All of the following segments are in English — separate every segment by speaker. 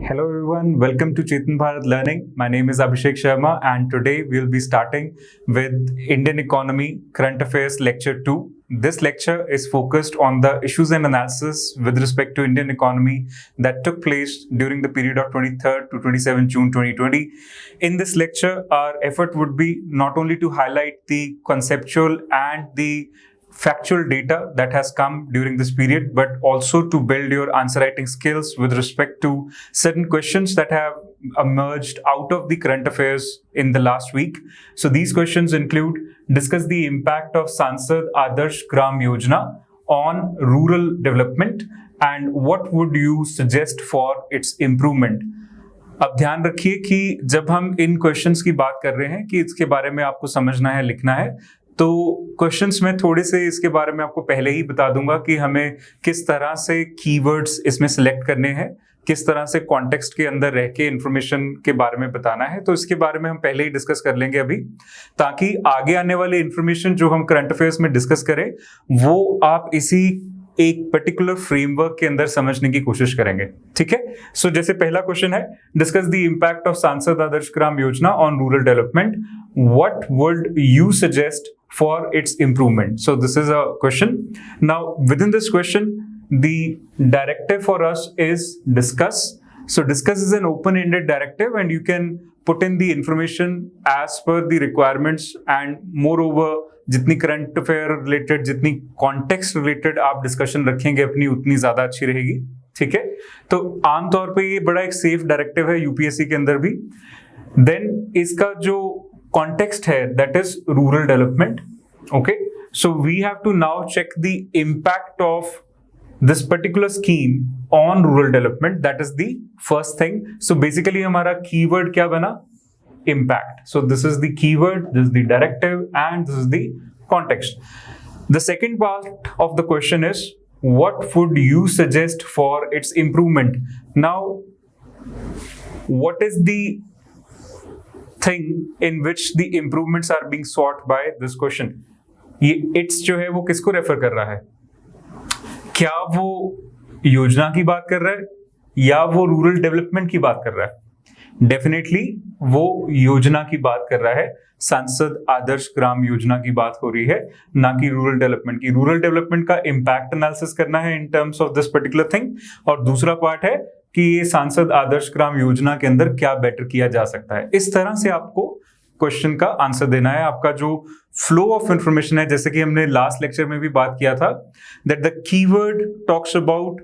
Speaker 1: Hello everyone, welcome to Chetan Bharat Learning. My name is Abhishek Sharma and today we'll be starting with Indian Economy Current Affairs Lecture 2. This lecture is focused on the issues and analysis with respect to Indian economy that took place during the period of 23rd to 27 June 2020. In this lecture, our effort would be not only to highlight the conceptual and the factual data that has come during this period, but also to build your answer writing skills with respect to certain questions that have emerged out of the current affairs in the last week. So these questions include: discuss the impact of Sansad Adarsh Gram Yojana on rural development and what would you suggest for its improvement. अब ध्यान रखिए कि जब हम इन questions की बात कर रहे हैं कि इसके बारे में आपको समझना है, लिखना है, तो क्वेश्चंस में थोड़े से इसके बारे में आपको पहले ही बता दूंगा कि हमें किस तरह से कीवर्ड्स इसमें सिलेक्ट करने हैं, किस तरह से कॉन्टेक्स्ट के अंदर रह के इंफॉर्मेशन के बारे में बताना है। तो इसके बारे में हम पहले ही डिस्कस कर लेंगे अभी, ताकि आगे आने वाले इंफॉर्मेशन जो हम करंट अफेयर्स में डिस्कस करें वो आप इसी एक पर्टिकुलर फ्रेमवर्क के अंदर समझने की कोशिश करेंगे। ठीक है, सो जैसे पहला क्वेश्चन है, डिस्कस द इंपैक्ट ऑफ सांसद Adarsh Gram Yojana on rural development, what would you suggest for its improvement. So this is a question. Now within this question, the directive for us is discuss. So discuss is an open-ended directive and you can put in the information as per the requirements, and moreover जितनी current affair related, जितनी context related आप discussion रखेंगे अपनी, उतनी ज्यादा अच्छी रहेगी। ठीक है, तो आमतौर पे ये बड़ा एक सेफ डायरेक्टिव है यूपीएससी के अंदर भी। देन इसका जो context here, that is rural development. Okay, so we have to now check the impact of this particular scheme on rural development. That is the first thing. So basically हमारा keyword क्या बना? Impact. So this is the keyword, this is the directive, and this is the context. The second part of the question is, what would you suggest for its improvement? Now, what is the thing in which the improvements are being sought by this question? ये it's जो है वो किसको refer कर रहा है? क्या वो योजना की बात कर रहा है या वो रूरल डेवलपमेंट की बात कर रहा है? डेफिनेटली वो योजना की बात कर रहा है, सांसद आदर्श ग्राम योजना की बात हो रही है, ना कि रूरल डेवलपमेंट की। रूरल डेवलपमेंट का इम्पैक्ट एनालिसिस करना है in terms of this particular thing, और दूसरा पार्ट है कि ये सांसद आदर्श ग्राम योजना के अंदर क्या बेटर किया जा सकता है। इस तरह से आपको क्वेश्चन का आंसर देना है। आपका जो फ्लो ऑफ इंफॉर्मेशन है, जैसे कि हमने लास्ट लेक्चर में भी बात किया था, that the keyword talks about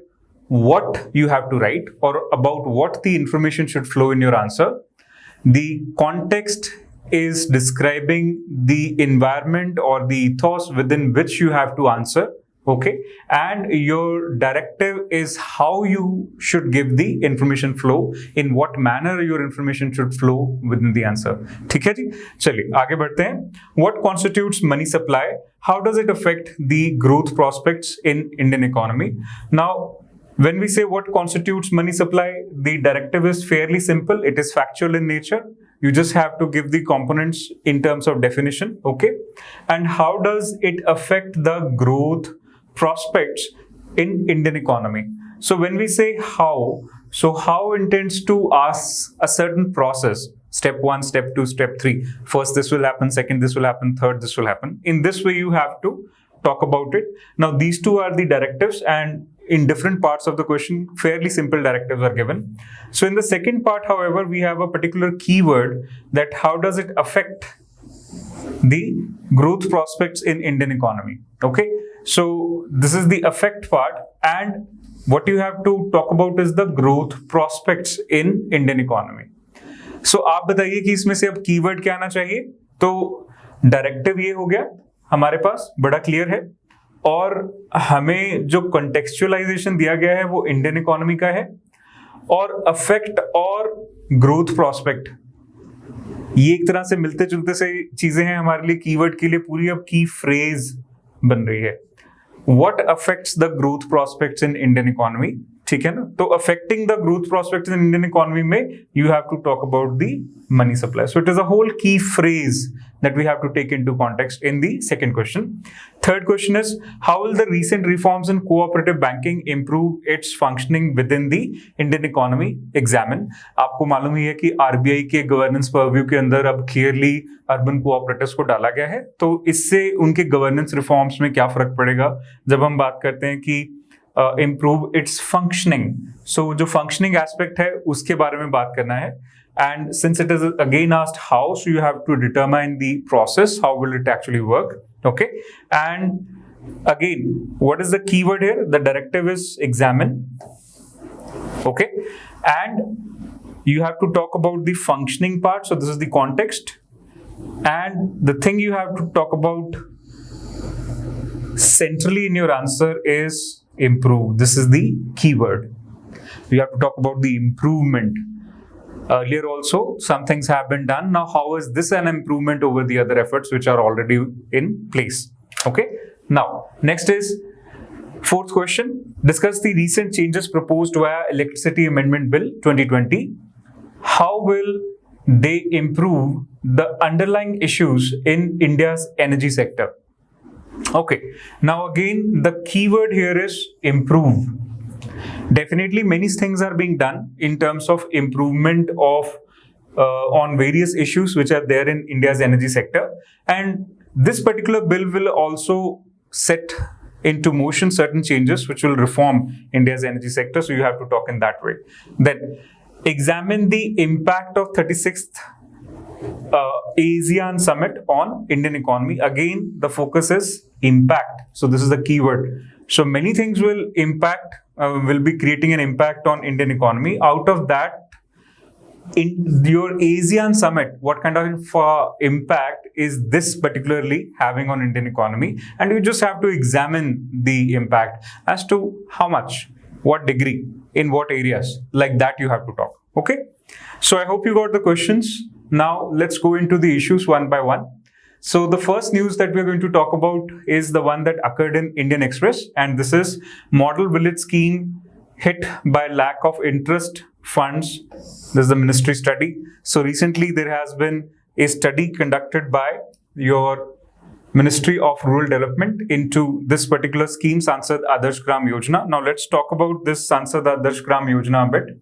Speaker 1: what you have to write और about what the information should flow in your answer. The context is describing the environment or the ethos within which you have to answer. Okay, and your directive is how you should give the information flow, in what manner your information should flow within the answer. ठीक है जी, चलिए आगे बढ़ते हैं। What constitutes money supply? How does it affect the growth prospects in Indian economy? Now, when we say what constitutes money supply, the directive is fairly simple. It is factual in nature. You just have to give the components in terms of definition. Okay, and how does it affect the growth prospects in Indian economy? So when we say how, so how intends to ask a certain process, step 1, step 2, step 3. First this will happen, second this will happen, third this will happen. In this way you have to talk about it. Now these two are the directives, and in different parts of the question fairly simple directives are given. So in the second part, however, we have a particular keyword, that how does it affect the growth prospects in Indian economy. Okay, so this is the affect part, and what you have to talk about is the growth prospects in Indian economy. So आप बताइए कि इसमें से अब keyword क्या आना चाहिए? तो डायरेक्टिव ये हो गया हमारे पास, बड़ा क्लियर है, और हमें जो कॉन्टेक्चुअलाइजेशन दिया गया है वो इंडियन इकोनॉमी का है, और अफेक्ट और ग्रोथ प्रोस्पेक्ट ये एक तरह से मिलते जुलते से चीजें हैं हमारे लिए। कीवर्ड के लिए पूरी अब की फ्रेज बन रही है, what affects the growth prospects in Indian economy. ठीक है ना. तो affecting the growth prospects in Indian economy में you have to talk about the money supply. So it is a whole key phrase that we have to take into context in the second question. Third question is, how will the recent reforms in cooperative banking improve its functioning within the Indian economy? Examine. आपको मालूम ही है कि RBI के governance purview के अंदर अब clearly urban cooperatives को डाला गया है. तो इससे उनके गवर्नेंस रिफॉर्म्स में क्या फर्क पड़ेगा जब हम बात करते हैं कि improve its functioning. So जो functioning aspect है उसके बारे में बात करना है. And since it is again asked how, so you have to determine the process, how will it actually work, okay? And again, what is the keyword here? The directive is examine, okay? And you have to talk about the functioning part, so this is the context. And the thing you have to talk about centrally in your answer is improve. This is the keyword. You have to talk about the improvement. Earlier also, some things have been done. Now, how is this an improvement over the other efforts which are already in place? Okay. Now, next is fourth question. Discuss the recent changes proposed via Electricity Amendment Bill 2020. How will they improve the underlying issues in India's energy sector? Okay. Now, again, the keyword here is improve. Definitely many things are being done in terms of improvement of on various issues which are there in India's energy sector, and this particular bill will also set into motion certain changes which will reform India's energy sector, so you have to talk in that way. Then examine the impact of 36th ASEAN Summit on Indian economy. Again, the focus is impact, so this is the keyword. So many things will impact, will be creating an impact on Indian economy. Out of that, in your ASEAN Summit, what kind of impact is this particularly having on Indian economy? And you just have to examine the impact as to how much, what degree, in what areas, like that you have to talk. Okay? So I hope you got the questions. Now let's go into the issues one by one. So the first news that we're going to talk about is the one that occurred in Indian Express, and this is Model Village Scheme hit by lack of interest funds. This is the ministry study. So recently there has been a study conducted by your Ministry of Rural Development into this particular scheme, Sansad Adarsh Gram Yojana. Now let's talk about this Sansad Adarsh Gram Yojana a bit.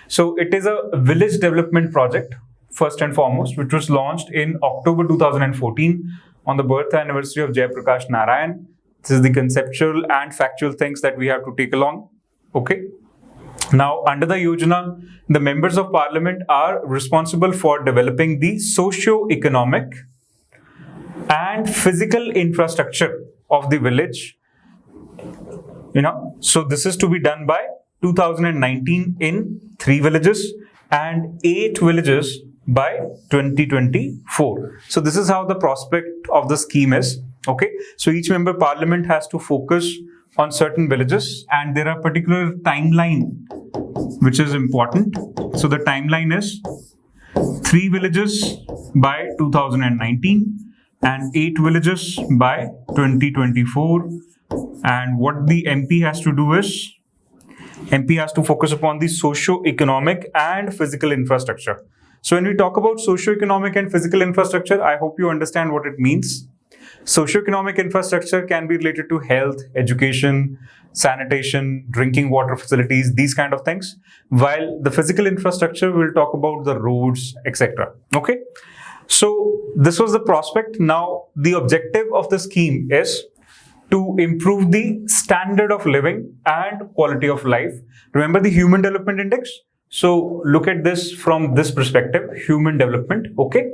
Speaker 1: So it is a village development project, first and foremost, which was launched in October 2014 on the birth anniversary of Jayaprakash Narayan. This is the conceptual and factual things that we have to take along. Okay. Now, under the Yojana, the members of parliament are responsible for developing the socio-economic and physical infrastructure of the village. So this is to be done by 2019 in 3 villages and 8 villages by 2024. So this is how the prospect of the scheme is. Okay. So each member parliament has to focus on certain villages, and there are particular timeline which is important. So the timeline is 3 villages by 2019 and 8 villages by 2024. And what the MP has to do is, MP has to focus upon the socio-economic and physical infrastructure. So when we talk about socio-economic and physical infrastructure, I hope you understand what it means. Socio-economic infrastructure can be related to health, education, sanitation, drinking water facilities, these kind of things. While the physical infrastructure will talk about the roads, etc. Okay. So this was the prospect. Now the objective of the scheme is to improve the standard of living and quality of life. Remember the Human Development Index? So look at this from this perspective, human development, okay?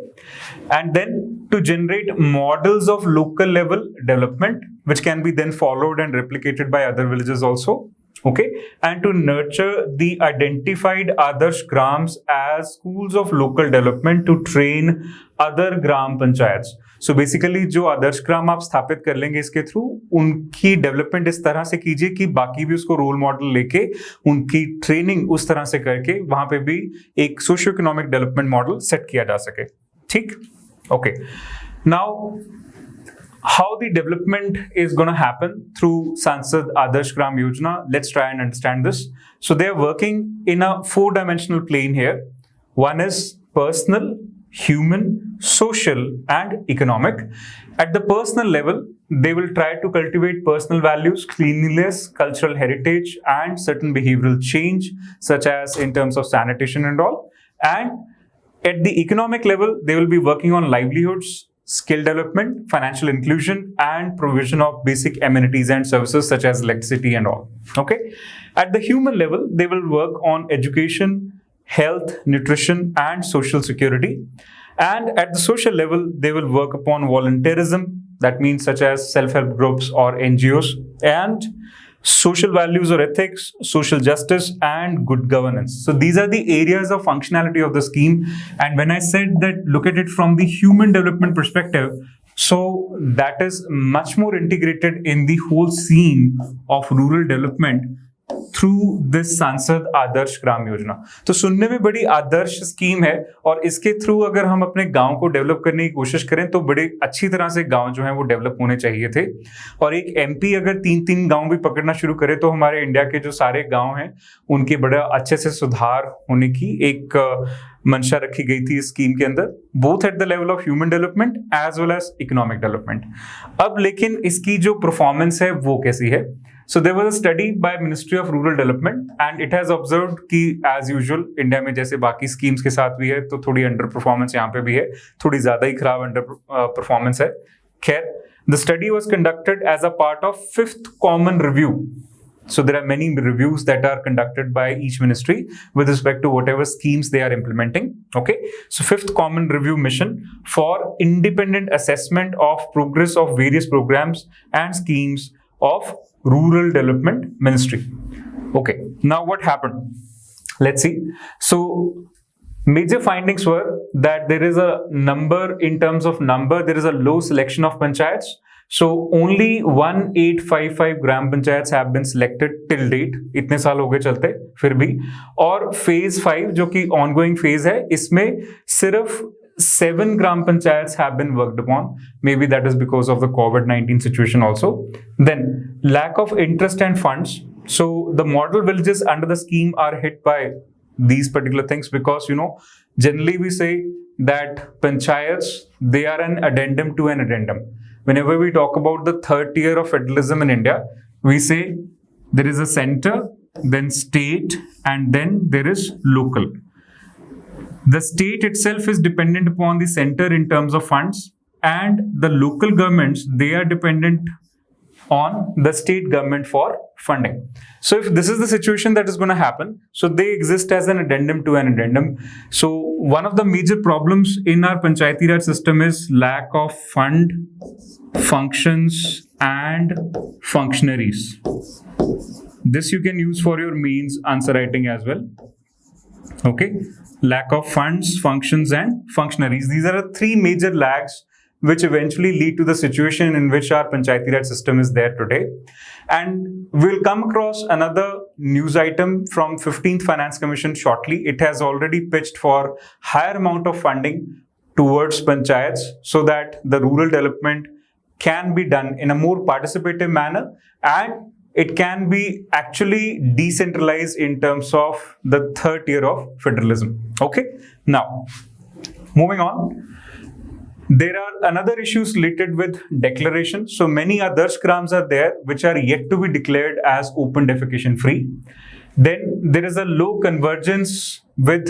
Speaker 1: And then to generate models of local level development, which can be then followed and replicated by other villages also, okay? And to nurture the identified Adarsh Grams as schools of local development to train other Gram Panchayats. So basically जो आदर्श ग्राम आप स्थापित कर लेंगे इसके through, उनकी development इस तरह से कीजिए कि बाकी भी उसको रोल मॉडल लेके उनकी ट्रेनिंग उस तरह से करके वहां पे भी एक socio economic development model set किया जा सके. ठीक, okay. Now how the development is going to happen through Sansad Adarsh Gram Yojana. Let's try and understand this. So they are working in a 4-dimensional plane here. One is personal, human, social, and economic. At the personal level, they will try to cultivate personal values, cleanliness, cultural heritage, and certain behavioral change, such as in terms of sanitation and all. And at the economic level, they will be working on livelihoods, skill development, financial inclusion, and provision of basic amenities and services such as electricity and all. Okay. At the human level, they will work on education, health, nutrition, and social security. And at the social level, they will work upon volunteerism, that means such as self-help groups or NGOs, and social values or ethics, social justice, and good governance. So these are the areas of functionality of the scheme. And when I said that look at it from the human development perspective, so that is much more integrated in the whole scene of rural development through this सांसद आदर्श ग्राम योजना. तो सुनने में बड़ी आदर्श scheme है और इसके through अगर हम अपने गांव को डेवलप करने की कोशिश करें तो बड़े अच्छी तरह से गांव जो है वो डेवलप होने चाहिए थे. और एक एमपी अगर 3-3 गांव भी पकड़ना शुरू करे तो हमारे इंडिया के जो सारे गांव हैं उनके बड़ा अच्छे से सुधार होने की एक मंशा रखी गई थी इस स्कीम के अंदर, both at the level of human development as well as economic development. अब लेकिन इसकी जो परफॉर्मेंस है वो कैसी है? So there was a study by Ministry of Rural Development and it has observed कि as usual इंडिया में जैसे बाकी स्कीम्स के साथ भी है तो थोड़ी अंडर परफॉर्मेंस यहाँ पे भी है, थोड़ी ज्यादा ही खराब अंडर परफॉर्मेंस है. खैर, the study was conducted as a part of 5th common review. So there are many reviews that are conducted by each ministry with respect to whatever schemes they are implementing. Okay, so 5th common review mission for independent assessment of progress of various programs and schemes of Rural Development Ministry. Okay, now what happened? Let's see. So major findings were that there is a number, in terms of number, there is a low selection of panchayats. So only 1855 gram panchayats have been selected till date. इतने साल हो गए चलते फिर भी. और phase 5 जो कि ongoing phase है, इसमें सिर्फ 7 gram panchayats have been worked upon. Maybe that is because of the COVID-19 situation also. Then lack of interest and funds. So the model villages under the scheme are hit by these particular things because, you know, generally we say that panchayats, they are an addendum to an addendum. Whenever we talk about the third tier of federalism in India, we say there is a center, then state, and then there is local. The state itself is dependent upon the center in terms of funds, and the local governments, they are dependent on the state government for funding. So if this is the situation that is going to happen, so they exist as an addendum to an addendum. So one of the major problems in our Panchayati Raj system is lack of fund, functions, and functionaries. This you can use for your means answer writing as well. Okay, lack of funds, functions, and functionaries. These are the 3 major lags which eventually lead to the situation in which our Panchayati Raj system is there today. And we'll come across another news item from 15th Finance Commission shortly. It has already pitched for higher amount of funding towards panchayats so that the rural development can be done in a more participative manner and it can be actually decentralized in terms of the third tier of federalism. Okay, now moving on. There are another issues related with declaration. So many Adarsh Grams are there which are yet to be declared as open defecation free. Then there is a low convergence with,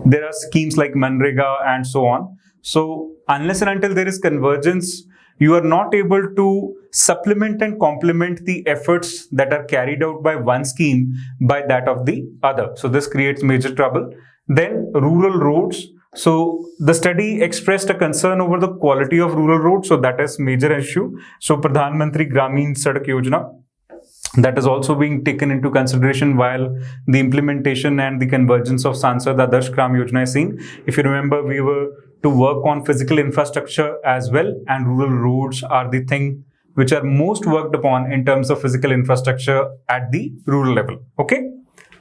Speaker 1: there are schemes like Manrega and so on. So unless and until there is convergence, you are not able to supplement and complement the efforts that are carried out by one scheme by that of the other. So this creates major trouble. Then rural roads. So the study expressed a concern over the quality of rural roads. So that is major issue. So Pradhan Mantri Gramin Sadak Yojana, that is also being taken into consideration while the implementation and the convergence of Sansad Adarsh Gram Yojana is seen. If you remember, we were to work on physical infrastructure as well, and rural roads are the thing which are most worked upon in terms of physical infrastructure at the rural level. Okay.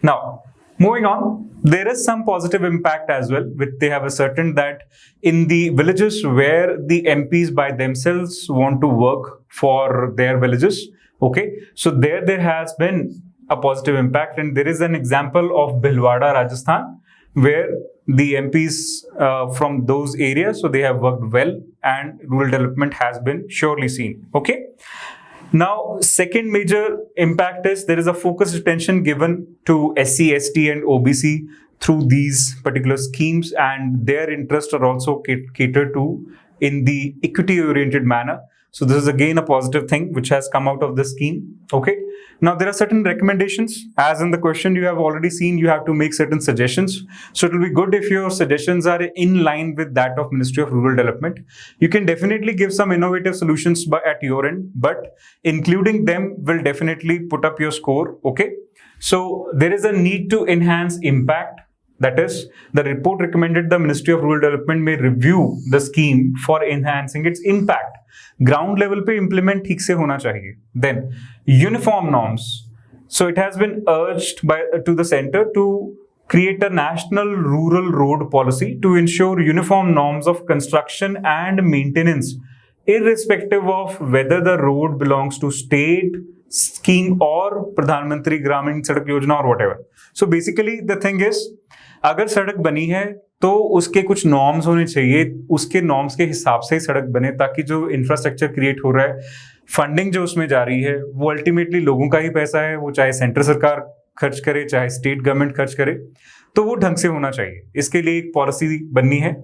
Speaker 1: Now, Moving on, there is some positive impact as well, which they have ascertained that in the villages where the MPs by themselves want to work for their villages, okay, so there has been a positive impact, and there is an example of Bhilwara, Rajasthan, where the MPs from those areas, so they have worked well, and rural development has been surely seen. Okay. Now, second major impact is there is a focused attention given to SC, ST and OBC through these particular schemes, and their interests are also catered to in the equity oriented manner. So this is again a positive thing which has come out of the scheme. Okay. Now there are certain recommendations. As in the question you have already seen, you have to make certain suggestions. So it will be good if your suggestions are in line with that of Ministry of Rural Development. You can definitely give some innovative solutions at your end, but including them will definitely put up your score. Okay. So there is a need to enhance impact. That is, the report recommended the Ministry of Rural Development may review the scheme for enhancing its impact. Ground level पे implement ठीक से होना चाहिए. Then, uniform norms. So it has been urged to the center to create a national rural road policy to ensure uniform norms of construction and maintenance, irrespective of whether the road belongs to state scheme or Pradhan Mantri Gramin Sadak Yojana or whatever. So basically the thing is, अगर सड़क बनी है तो उसके कुछ norms होने चाहिए, उसके नॉर्म्स के हिसाब से ही सड़क बने, ताकि जो इंफ्रास्ट्रक्चर क्रिएट हो रहा है, फंडिंग जो उसमें जा रही है, वो अल्टीमेटली लोगों का ही पैसा है, वो चाहे सेंट्रल सरकार खर्च करे चाहे स्टेट गवर्नमेंट खर्च करे, तो वो ढंग से होना चाहिए. इसके लिए एक पॉलिसी बननी है.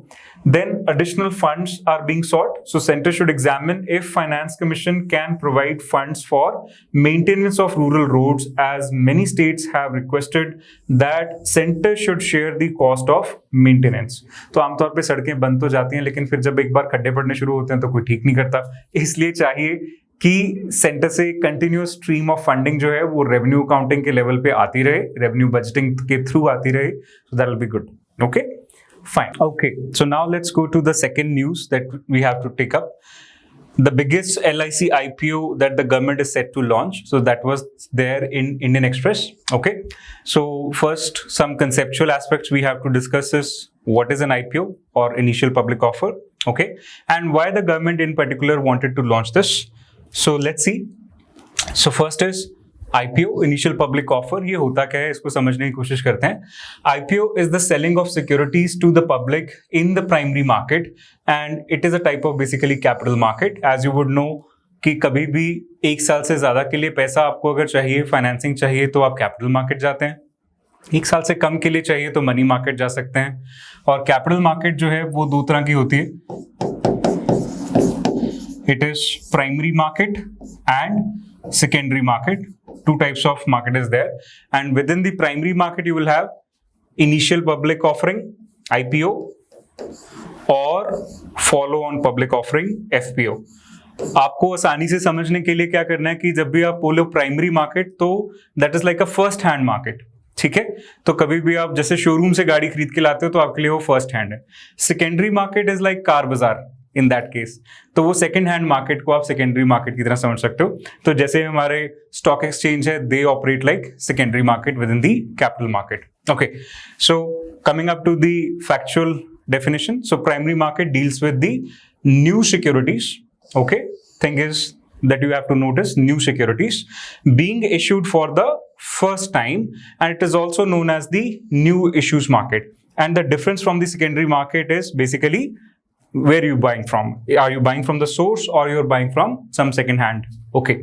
Speaker 1: Then additional funds are being sought. So center should examine if Finance Commission can provide funds for maintenance of rural roads, as many states have requested that center should share the cost of maintenance. तो आमतौर पे सड़कें बंद तो जाती हैं, लेकिन फिर जब एक बार खड्डे पड़ने शुरू होते हैं तो कोई ठीक नहीं करता. इसलिए चाहिए कि सेंटर से कंटिन्यूअस स्ट्रीम ऑफ फंडिंग जो है वो रेवेन्यू अकाउंटिंग के लेवल पे आती रहे, रेवेन्यू बजटिंग के थ्रू आती रहे. So that will be good. Okay, fine. Okay, so now let's go to the second news that we have to take up. The biggest LIC IPO that the government is set to launch. So that was there in Indian Express. Okay, so first some conceptual aspects we have to discuss is what is an IPO or initial public offer. Okay, and why the government in particular wanted to launch this. So let's see. So first is IPO, initial public offer. ये होता क्या है, इसको समझने की कोशिश करते हैं. IPO is the selling of securities to the public in the primary market, and it is a type of basically capital market. As you would know कि कभी भी एक साल से ज़्यादा के लिए पैसा आपको अगर चाहिए, फाइनेंसिंग चाहिए, तो आप कैपिटल मार्केट जाते हैं. एक साल से कम के लिए चाहिए तो मनी मार्केट जा सकते हैं. और कैपिटल मार्केट जो है वो दो तरह की होती है. It is primary market and secondary market. Two types of market is there, and within the primary market you will have initial public offering IPO or follow on public offering FPO. आपको आसानी से समझने के लिए क्या करना है कि जब भी आप बोलो प्राइमरी मार्केट, तो that is like a first hand market. ठीक है, तो कभी भी आप जैसे शोरूम से गाड़ी खरीद के लाते हो तो आपके लिए वो फर्स्ट हैंड है. Secondary market is like car बाजार इन दैट केस, तो वो सेकंड हैंड मार्केट को आप सेकेंडरी मार्केट की तरह समझ सकते हो. तो जैसे हमारे स्टॉक एक्सचेंज है, they operate like secondary market with in the capital market. Okay, so coming up to the factual definition. So primary market deals with the new securities. Okay, thing is that you have to notice new securities being issued for the first time, and it is also known as the new issues market. And the difference from the secondary market is basically where are you buying from? Are you buying from the source or you're buying from some second hand? Okay.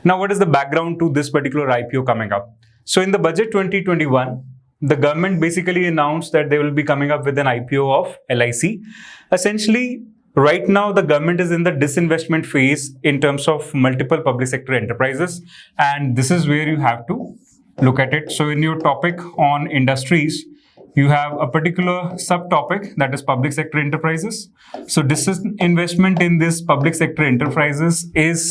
Speaker 1: Now, what is the background to this particular IPO coming up? So in the budget 2021, the government basically announced that they will be coming up with an IPO of LIC. Essentially, right now, the government is in the disinvestment phase in terms of multiple public sector enterprises, and this is where you have to look at it. So in your topic on industries, you have a particular subtopic that is public sector enterprises. So disinvestment in this public sector enterprises is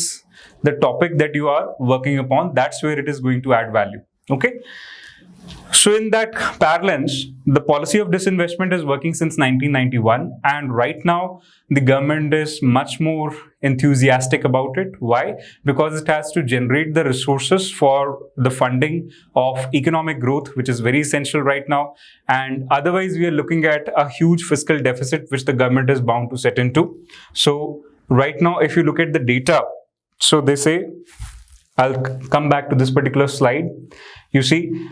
Speaker 1: the topic that you are working upon. That's where it is going to add value. Okay. So in that parlance, the policy of disinvestment is working since 1991, and right now the government is much more enthusiastic about it. Why? Because it has to generate the resources for the funding of economic growth, which is very essential right now. And otherwise, we are looking at a huge fiscal deficit, which the government is bound to set into. So right now, if you look at the data, so they say, I'll come back to this particular slide. You see,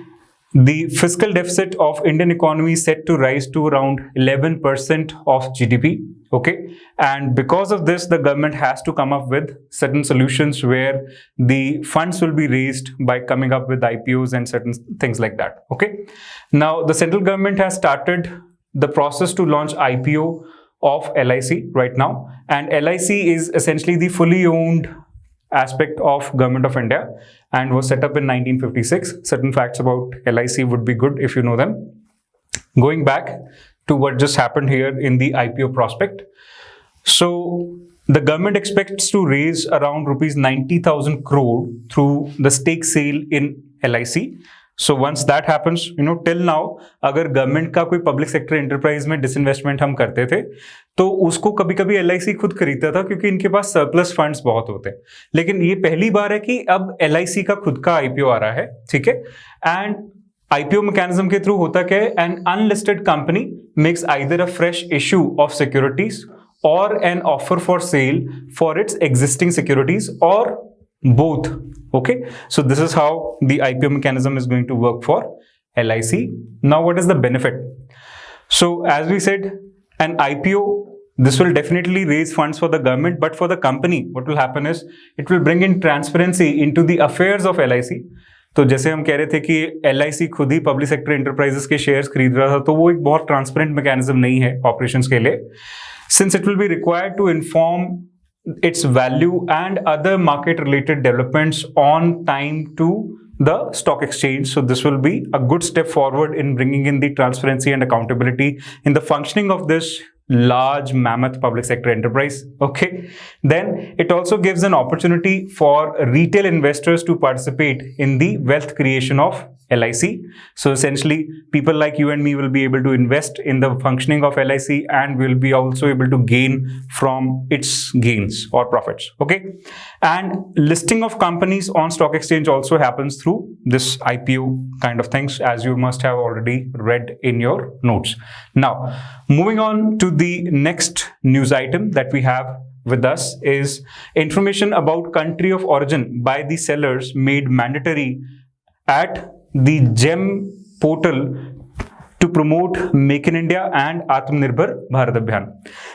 Speaker 1: the fiscal deficit of Indian economy is set to rise to around 11% of GDP. Okay, and because of this, the government has to come up with certain solutions where the funds will be raised by coming up with IPOs and certain things like that. Okay, now the central government has started the process to launch IPO of LIC right now, and LIC is essentially the fully owned aspect of Government of India and was set up in 1956. Certain facts about LIC would be good if you know them. Going back to what just happened here in the IPO prospect. So the government expects to raise around rupees 90,000 crore through the stake sale in LIC. So once that happens, till now, अगर government का कोई public sector enterprise में disinvestment हम करते थे तो उसको कभी कभी LIC खुद खरीदता था क्योंकि इनके पास सरप्लस फंड्स बहुत होते हैं. लेकिन ये पहली बार है कि अब LIC का खुद का IPO आ रहा है. ठीक है. एंड IPO मैकेनिज्म के थ्रू होता क्या है? An unlisted company makes either a fresh issue of securities और an offer for sale for its existing securities और both. Okay, so this is how the IPO mechanism is going to work for LIC. Now, what is the benefit? So, as we said, an IPO, this will definitely raise funds for the government, but for the company, what will happen is it will bring in transparency into the affairs of LIC. तो जैसे हम कह रहे थे कि LIC खुद ही public sector enterprises के shares खरीद रहा था, तो वो एक बहुत ट्रांसपेरेंट मैकेनिज्म नहीं है ऑपरेशंस के लिए. Since it will be required to inform its value and other market related developments on time to the stock exchange. So this will be a good step forward in bringing in the transparency and accountability in the functioning of this large mammoth public sector enterprise. Okay, then it also gives an opportunity for retail investors to participate in the wealth creation of LIC. So essentially, people like you and me will be able to invest in the functioning of LIC and will be also able to gain from its gains or profits. Okay, and listing of companies on stock exchange also happens through this IPO kind of things, as you must have already read in your notes. Now, moving on to the next news item that we have with us is information about country of origin by the sellers made mandatory at the GEM portal to promote Make in India and Atmanirbhar Bharat Abhiyan.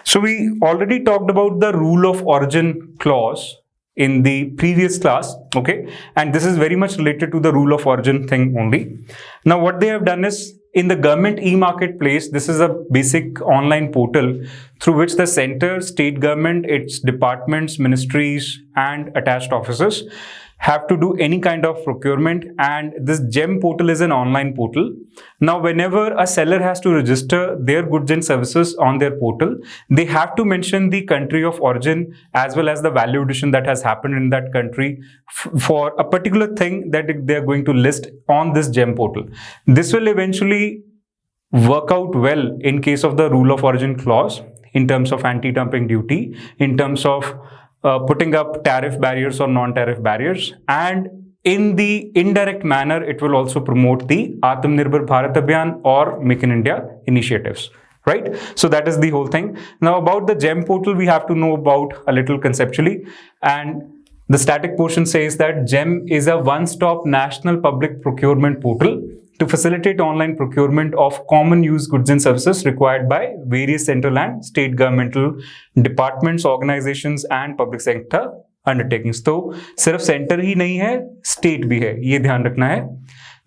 Speaker 1: So we already talked about the rule of origin clause in the previous class, okay, and this is very much related to the rule of origin thing only. Now what they have done is, in the government e-marketplace, this is a basic online portal through which the center, state government, its departments, ministries and attached offices have to do any kind of procurement, and this GEM portal is an online portal. Now, whenever a seller has to register their goods and services on their portal, they have to mention the country of origin as well as the value addition that has happened in that country for a particular thing that they are going to list on this GEM portal. This will eventually work out well in case of the rule of origin clause, in terms of anti-dumping duty, in terms of putting up tariff barriers or non-tariff barriers, and in the indirect manner, it will also promote the Atmanirbhar Bharat Abhiyan or Make in India initiatives, right? So that is the whole thing. Now about the GEM portal, we have to know about a little conceptually, and the static portion says that GEM is a one-stop national public procurement portal to facilitate online procurement of common use goods and services required by various central and state governmental departments, organizations and public sector undertakings. तो सिर्फ centre ही नहीं है, state भी है, ये ध्यान रखना है.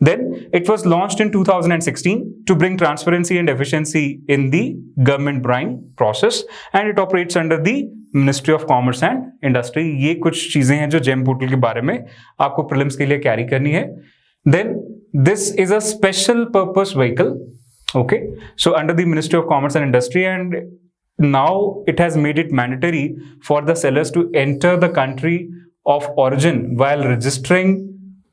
Speaker 1: Then it was launched in 2016 to bring transparency and efficiency in the government buying process, and it operates under the Ministry of Commerce and Industry. ये कुछ चीजें हैं जो GEM पोर्टल के बारे में आपको प्रीलिम्स के लिए कैरी करनी है. Then this is a special purpose vehicle, okay, so under the Ministry of Commerce and Industry, and now it has made it mandatory for the sellers to enter the country of origin while registering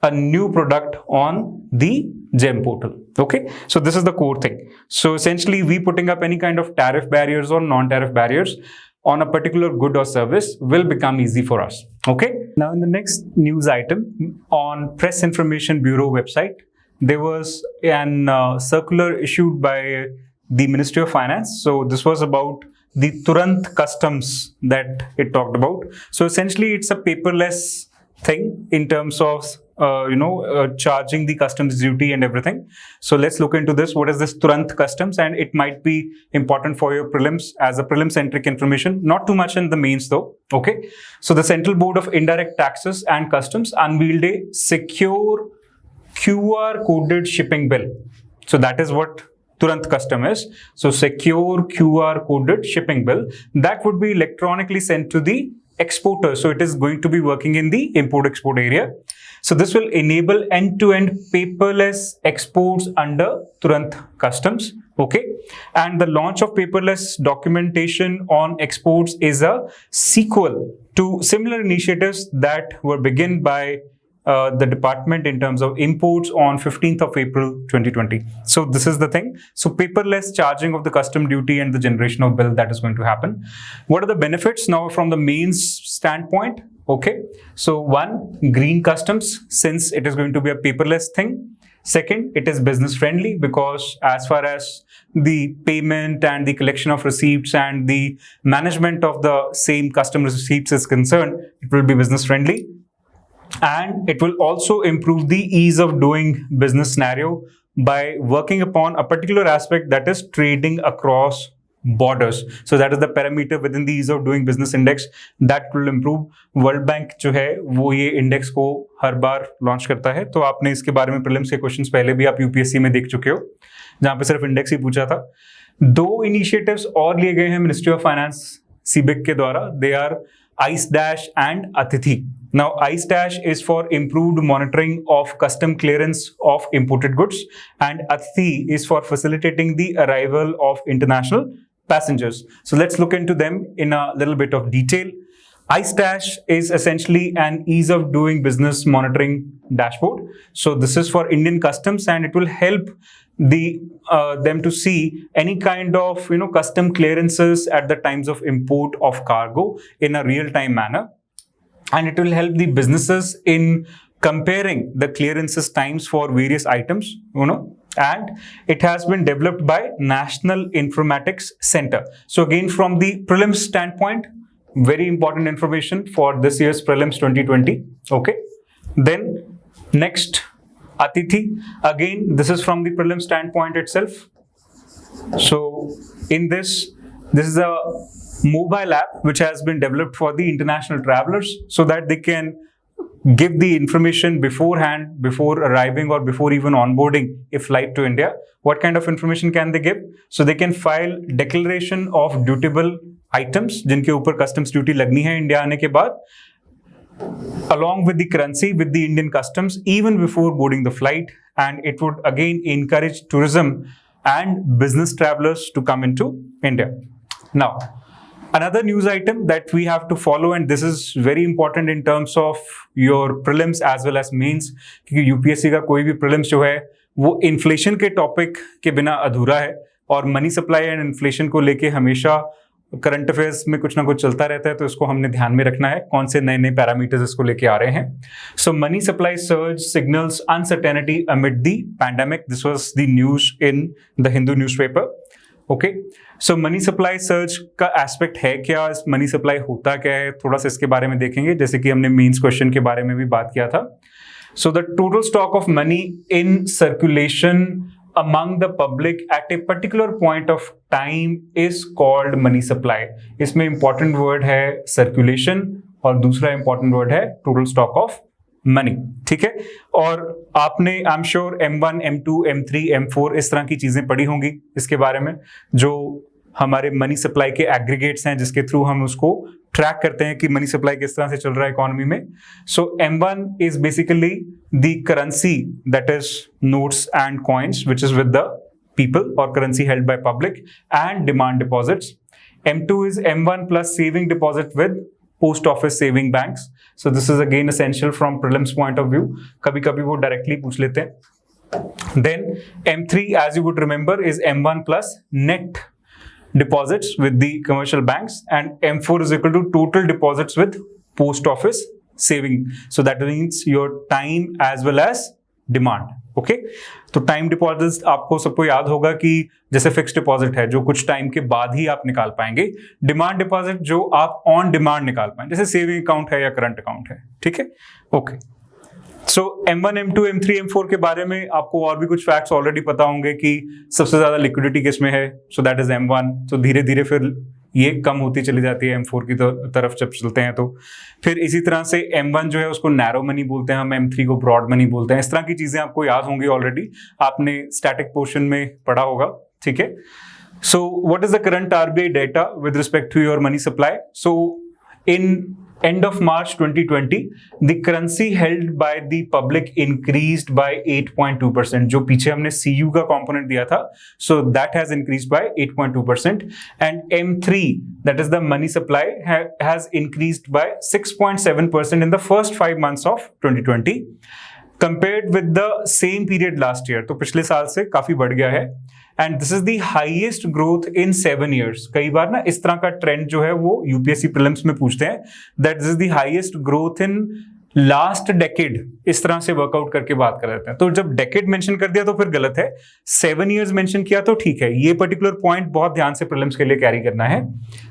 Speaker 1: a new product on the GeM portal. Okay, so this is the core thing. So essentially, we putting up any kind of tariff barriers or non-tariff barriers on a particular good or service will become easy for us. Okay, now in the next news item on Press Information Bureau website, there was an circular issued by the Ministry of Finance. So this was about the Turant customs that it talked about. So essentially, it's a paperless thing in terms of charging the customs duty and everything. So let's look into this. What is this Turant customs? And it might be important for your prelims as a prelim centric information, not too much in the mains though. Okay, so the Central Board of Indirect Taxes and Customs unveiled a secure QR coded shipping bill. So that is what Turant custom is. So secure QR coded shipping bill that would be electronically sent to the exporter. So it is going to be working in the import-export area. So this will enable end-to-end paperless exports under Turant customs. Okay, and the launch of paperless documentation on exports is a sequel to similar initiatives that were begun by the department in terms of imports on 15th of April 2020. So this is the thing. So paperless charging of the custom duty and the generation of bill that is going to happen. What are the benefits now from the mains standpoint? Okay, so one, green customs, since it is going to be a paperless thing. Second, it is business friendly because as far as the payment and the collection of receipts and the management of the same customer receipts is concerned, it will be business friendly. And it will also improve the ease of doing business scenario by working upon a particular aspect that is trading across borders. So that is the parameter within the ease of doing business index that will improve. World Bank जो है वो ये index को हर बार launch करता है, तो आपने इसके बारे में प्रीलिम्स के क्वेश्चंस पहले भी आप यूपीएससी में देख चुके हो जहां पे सिर्फ इंडेक्स ही पूछा था. दो इनिशिएटिव्स और लिए गए हैं मिनिस्ट्री ऑफ फाइनेंस सीबिक के द्वारा. They are ICE-Dash and Atithi. Now, ICE-Dash is for improved monitoring of custom clearance of imported goods, and Atithi is for facilitating the arrival of international passengers. So let's look into them in a little bit of detail. ICE-Dash is essentially an ease of doing business monitoring dashboard. So this is for Indian customs, and it will help them to see any kind of custom clearances at the times of import of cargo in a real-time manner, and it will help the businesses in comparing the clearances times for various items, and it has been developed by National Informatics Center. So again, from the prelims standpoint, very important information for this year's prelims 2020. Okay, then next, Atithi. Again, this is from the prelim standpoint itself. So in this is a mobile app which has been developed for the international travelers so that they can give the information beforehand, before arriving or before even onboarding a flight to India. What kind of information can they give? So they can file declaration of dutiable items जिनके ऊपर customs duty लगनी है India आने के बाद, along with the currency with the Indian customs even before boarding the flight, and it would again encourage tourism and business travelers to come into India. Now, another news item that we have to follow, and this is very important in terms of your prelims as well as mains, क्योंकि UPSC का कोई भी prelims जो है वो inflation के topic के बिना अधूरा है, और मनी सप्लाई एंड इन्फ्लेशन को लेके हमेशा करंट अफेयर्स में कुछ ना कुछ चलता रहता है, तो इसको हमने ध्यान में रखना है कौन से नए नए पैरामीटर्स इसको लेके आ रहे हैं. So money supply surge signals uncertainty amid the pandemic. This was the news in the Hindu newspaper. Okay, so money supply surge का एस्पेक्ट है क्या, इस मनी सप्लाई होता क्या है, थोड़ा सा इसके बारे में देखेंगे, जैसे कि हमने मेंस क्वेश्चन के बारे में भी बात किया था. So the total stock of money in circulation among the public at a particular point of time is called money supply. इसमें important word है circulation और दूसरा important word है total stock of money. ठीक है, और आपने I'm sure M1, M2, M3, M4 इस तरह की चीजें पढ़ी होंगी इसके बारे में, जो हमारे मनी सप्लाई के एग्रीगेट्स हैं जिसके थ्रू हम उसको ट्रैक करते हैं कि मनी सप्लाई किस तरह से चल रहा है इकोनॉमी में. So M1 is basically the currency that is notes and coins which is with the people और currency held by public and demand deposits. M2 is M1 plus saving deposit with post office saving banks. So this is again essential from prelims point of view. कभी कभी वो directly पूछ लेते हैं. Then M3, as you would remember, is M1 plus net deposits with the commercial banks, and M4 is equal to total deposits with post office saving. So that means your time as well as demand. Okay, तो time deposit आपको सबको याद होगा कि जैसे fixed deposit है जो कुछ टाइम के बाद ही आप निकाल पाएंगे, डिमांड डिपॉजिट जो आप ऑन डिमांड निकाल पाएंगे, जैसे सेविंग अकाउंट है या करंट अकाउंट है. ठीक है, ओके. सो M1, M2, M3, M4 के बारे में आपको और भी कुछ फैक्ट्स ऑलरेडी पता होंगे कि सबसे ज्यादा लिक्विडिटी किसमें है. So that is M1. तो धीरे धीरे फिर ये कम होती चली जाती है M4 की तरफ जब चलते हैं. तो फिर इसी तरह से M1 जो है उसको नैरो मनी बोलते हैं, हम M3 को ब्रॉड मनी बोलते हैं. इस तरह की चीजें आपको याद होंगी, ऑलरेडी आपने स्टैटिक पोर्शन में पढ़ा होगा. ठीक है. So what is the current RBI data with respect to your money supply? So in end of March 2020, the currency held by the public increased by 8.2%. जो पीछे हमने CU का component दिया था, so that has increased by 8.2%. And M3, that is the money supply, has increased by 6.7% in the first 5 months of 2020, compared with the same period last year. तो पिछले साल से काफी बढ़ गया है. And this is the highest growth in 7 years. कई बार ना इस तरह का ट्रेंड जो है वो यूपीएससी प्रीलिम्स में पूछते हैं, that this is the highest growth in last decade. इस तरह से वर्कआउट करके बात कर लेते हैं. तो जब डेकेड मेंशन कर दिया तो फिर गलत है, 7 years मेंशन किया तो ठीक है. ये पर्टिकुलर पॉइंट बहुत ध्यान से प्रीलिम्स के लिए कैरी करना है.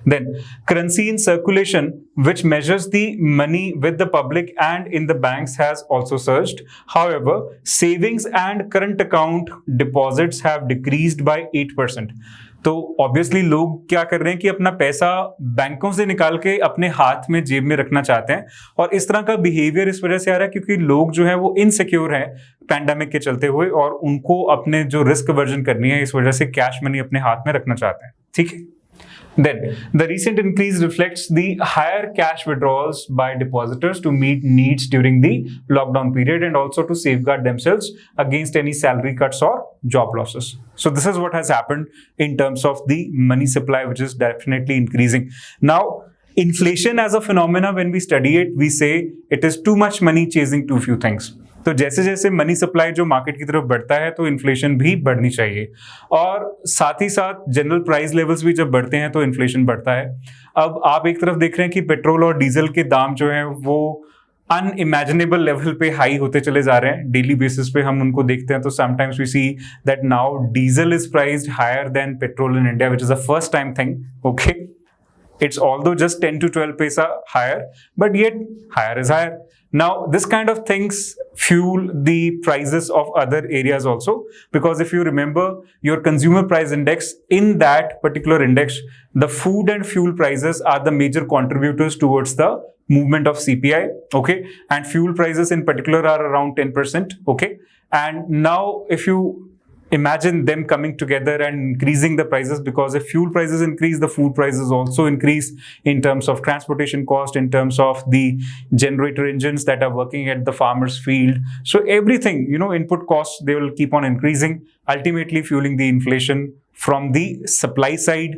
Speaker 1: Then currency in circulation which measures the money with the public and in the banks has also surged. However, savings and current account deposits have decreased by 8%. तो obviously लोग क्या कर रहे हैं कि अपना पैसा बैंकों से निकाल के अपने हाथ में जेब में रखना चाहते हैं, और इस तरह का बिहेवियर इस वजह से आ रहा है क्योंकि लोग जो है वो इनसिक्योर है पैंडेमिक के चलते हुए, और उनको अपने जो रिस्क वर्जन करनी है इस वजह से कैश मनी अपने हाथ में रखना चाहते हैं. ठीक है. Then, the recent increase reflects the higher cash withdrawals by depositors to meet needs during the lockdown period and also to safeguard themselves against any salary cuts or job losses. So this is what has happened in terms of the money supply, which is definitely increasing. Now, inflation as a phenomena, when we study it, we say it is too much money chasing too few things. तो जैसे जैसे money supply जो market की तरफ बढ़ता है तो inflation भी बढ़नी चाहिए, और साथ ही साथ जनरल प्राइस लेवल्स भी जब बढ़ते हैं तो इन्फ्लेशन बढ़ता है. अब आप एक तरफ देख रहे हैं कि पेट्रोल और डीजल के दाम जो हैं वो अनइमेजिनेबल लेवल पे हाई होते चले जा रहे हैं. डेली बेसिस पे हम उनको देखते हैं तो sometimes we see that now diesel is priced higher than petrol in India, which is a first time thing. Okay, it's although just 10 to 12 paisa higher, but yet higher is higher. Now this kind of things fuel the prices of other areas also, because if you remember your consumer price index, in that particular index the food and fuel prices are the major contributors towards the movement of CPI. Okay, and fuel prices in particular are around 10%. Okay, and now if you imagine them coming together and increasing the prices, because if fuel prices increase, the food prices also increase in terms of transportation cost, in terms of the generator engines that are working at the farmer's field. So everything, input costs, they will keep on increasing, ultimately fueling the inflation from the supply side,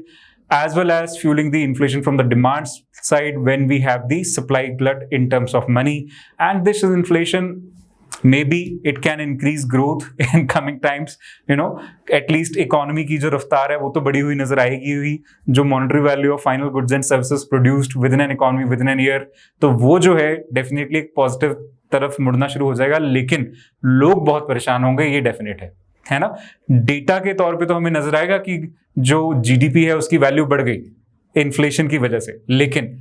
Speaker 1: as well as fueling the inflation from the demand side when we have the supply glut in terms of money. And this is inflation. Maybe it can increase growth in coming times. At least economy की जो रफ्तार है वो तो बढ़ी हुई नजर आएगी हुई. जो monetary value of final goods and services produced within an economy within an year, तो वो जो है डेफिनेटली एक पॉजिटिव तरफ मुड़ना शुरू हो जाएगा. लेकिन लोग बहुत परेशान होंगे, ये डेफिनेट है ना. डेटा के तौर पे तो हमें नजर आएगा कि जो GDP है उसकी वैल्यू बढ़ गई इन्फ्लेशन की वजह से, लेकिन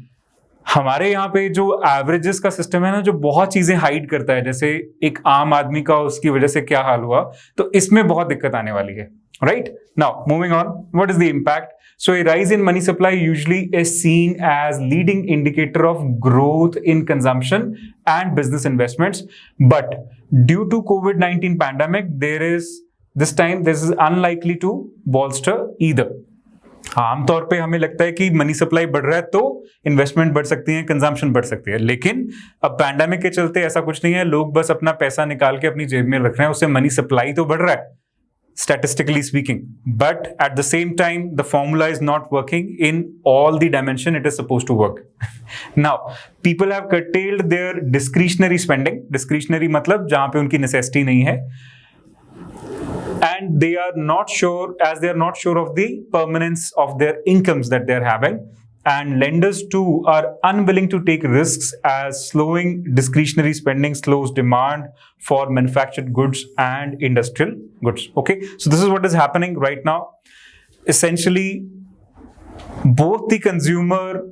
Speaker 1: हमारे यहाँ पे जो एवरेजेस का सिस्टम है ना, जो बहुत चीजें हाइड करता है, जैसे एक आम आदमी का उसकी वजह से क्या हाल हुआ, तो इसमें बहुत दिक्कत आने वाली है. Right, now moving on, what is the impact? So a rise in money supply usually is seen as leading indicator of growth in consumption and business investments, but due to COVID-19 pandemic this time this is unlikely to bolster either. आमतौर पे हमें लगता है कि money supply बढ़ रहा है तो इन्वेस्टमेंट बढ़ सकती है, कंजम्पशन बढ़ सकती है, लेकिन अब पैंडेमिक के चलते ऐसा कुछ नहीं है. लोग बस अपना पैसा निकाल के अपनी जेब में रख रहे हैं, उससे मनी सप्लाई तो बढ़ रहा है statistically speaking, but at the same time the formula is not working in all the dimension it is supposed to work. Now people have curtailed their discretionary spending. Discretionary matlab jahan pe unki necessity nahi hai, and they are not sure, as they are not sure of the permanence of their incomes that they are having, and lenders too are unwilling to take risks as slowing discretionary spending slows demand for manufactured goods and industrial goods. Okay, so this is what is happening right now. Essentially, both the consumer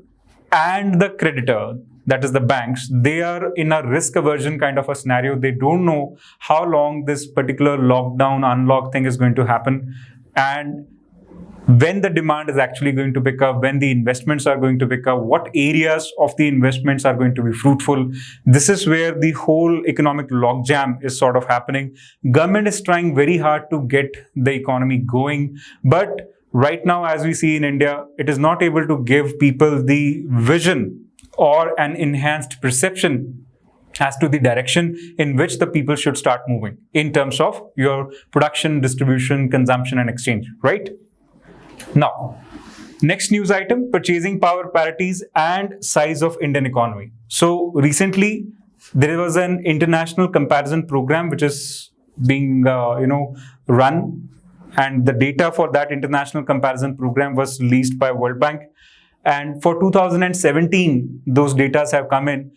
Speaker 1: and the creditor, that is the banks, they are in a risk aversion kind of a scenario. They don't know how long this particular lockdown, unlock thing is going to happen, and when the demand is actually going to pick up, when the investments are going to pick up, what areas of the investments are going to be fruitful. This is where the whole economic logjam is sort of happening. Government is trying very hard to get the economy going, but right now, as we see in India, it is not able to give people the vision or an enhanced perception as to the direction in which the people should start moving in terms of your production, distribution, consumption, and exchange, right? Now, next news item, purchasing power parities and size of Indian economy. So recently, there was an international comparison program which is being, run, and the data for that international comparison program was released by World Bank. And for 2017, those data have come in,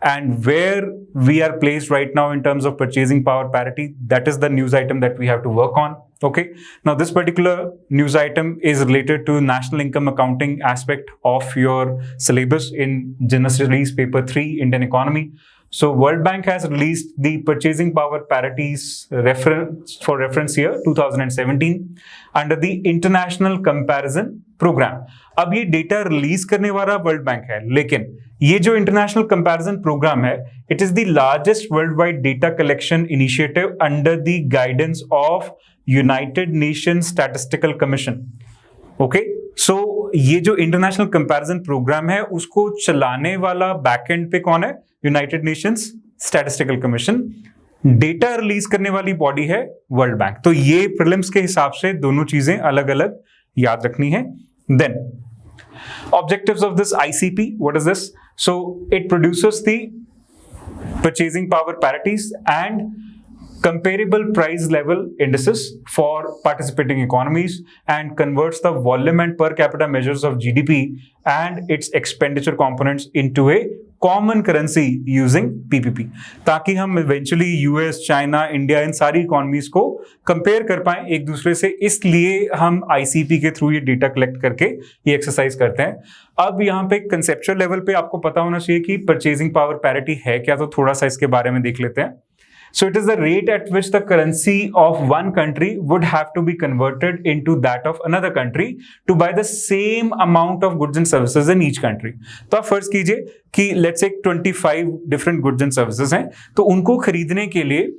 Speaker 1: and where we are placed right now in terms of purchasing power parity, that is the news item that we have to work on. Okay. Now, this particular news item is related to national income accounting aspect of your syllabus in General Studies Paper 3, Indian Economy. So, World Bank has released the purchasing power parities reference year 2017 under the International Comparison Program. अब ये data release करने वाला world bank है, लेकिन ये जो international comparison programme है, it is the largest world wide data collection initiative under the guidance of United Nation statistical commission. Okay, so ये जो इंटरनेशनल कंपैरिजन प्रोग्राम है उसको चलाने वाला बैकएंड पे कौन है? United Nations statistical commission. Data release करने वाली बॉडी है वर्ल्ड बैंक. तो ये प्रीलिम्स के हिसाब से दोनों चीजें अलग अलग याद रखनी है. Then objectives of this ICP, what is this? So it produces the purchasing power parities and comparable price level indices for participating economies and converts the volume and per capita measures of GDP and its expenditure components into a common currency using PPP, ताकि हम eventually US, China, India इन सारी economies को compare कर पाएं एक दूसरे से. इसलिए हम ICP के थ्रू ये डेटा कलेक्ट करके ये एक्सरसाइज करते हैं. अब यहाँ पे कंसेप्चुअल लेवल पे आपको पता होना चाहिए कि परचेजिंग पावर पैरिटी है क्या, तो थोड़ा सा इसके बारे में देख लेते हैं. So it is the rate at which the currency of one country would have to be converted into that of another country to buy the same amount of goods and services in each country. तो आप फर्ज कीजिए कि let's say 25 different goods and services हैं, तो उनको खरीदने के लिए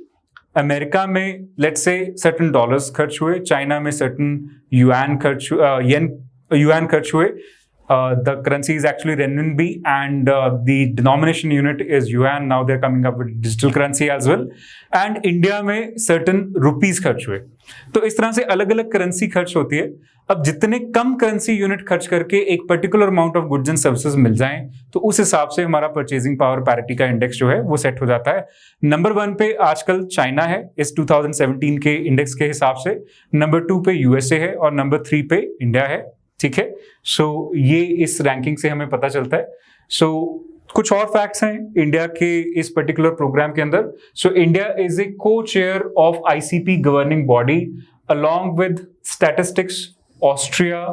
Speaker 1: अमेरिका में let's say certain dollars खर्च हुए, चाइना में certain yuan खर्च हुए. The currency is actually renminbi and the denomination unit is yuan. Now they're coming up with digital currency as well. And India में certain rupees खर्च हुए. तो इस तरह से अलग अलग करेंसी खर्च होती है. अब जितने कम करेंसी यूनिट खर्च करके एक particular amount of goods and services मिल जाएं, तो उस हिसाब से हमारा परचेजिंग पावर पैरिटी का इंडेक्स जो है वो सेट हो जाता है. नंबर 1 पे आजकल चाइना है इस 2017 के इंडेक्स के हिसाब से, नंबर 2 पे यूएसए है और नंबर 3 पे इंडिया है. ठीक है, सो ये इस रैंकिंग से हमें पता चलता है. सो कुछ और फैक्ट्स हैं इंडिया के इस पर्टिकुलर प्रोग्राम के अंदर. सो इंडिया इज ए को chair of ICP governing body along with statistics Austria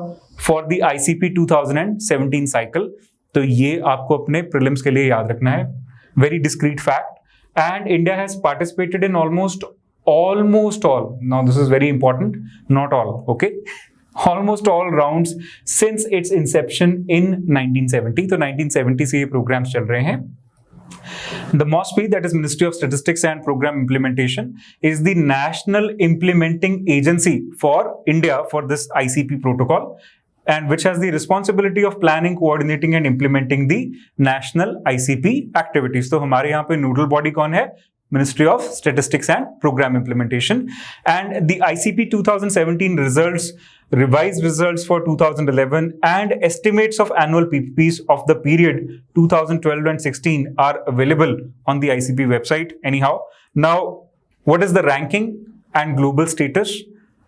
Speaker 1: for the ICP 2017 cycle. तो ये आपको अपने प्रीलिम्स के लिए याद रखना है. Very discrete fact. And India has participated in almost all, now this is very important, not all, okay, almost all rounds since its inception in 1970. तो 1970 से ये programs चल रहे हैं. The MOSPI, that is Ministry of Statistics and Program Implementation, is the national implementing agency for India for this ICP protocol, and which has the responsibility of planning, coordinating and implementing the national ICP activities. तो हमारे यहाँ पे nodal body कौन है? Ministry of Statistics and Program Implementation. And the ICP 2017 results, revised results for 2011 and estimates of annual PPPs of the period 2012 and 16 are available on the ICP website anyhow. Now, what is the ranking and global status?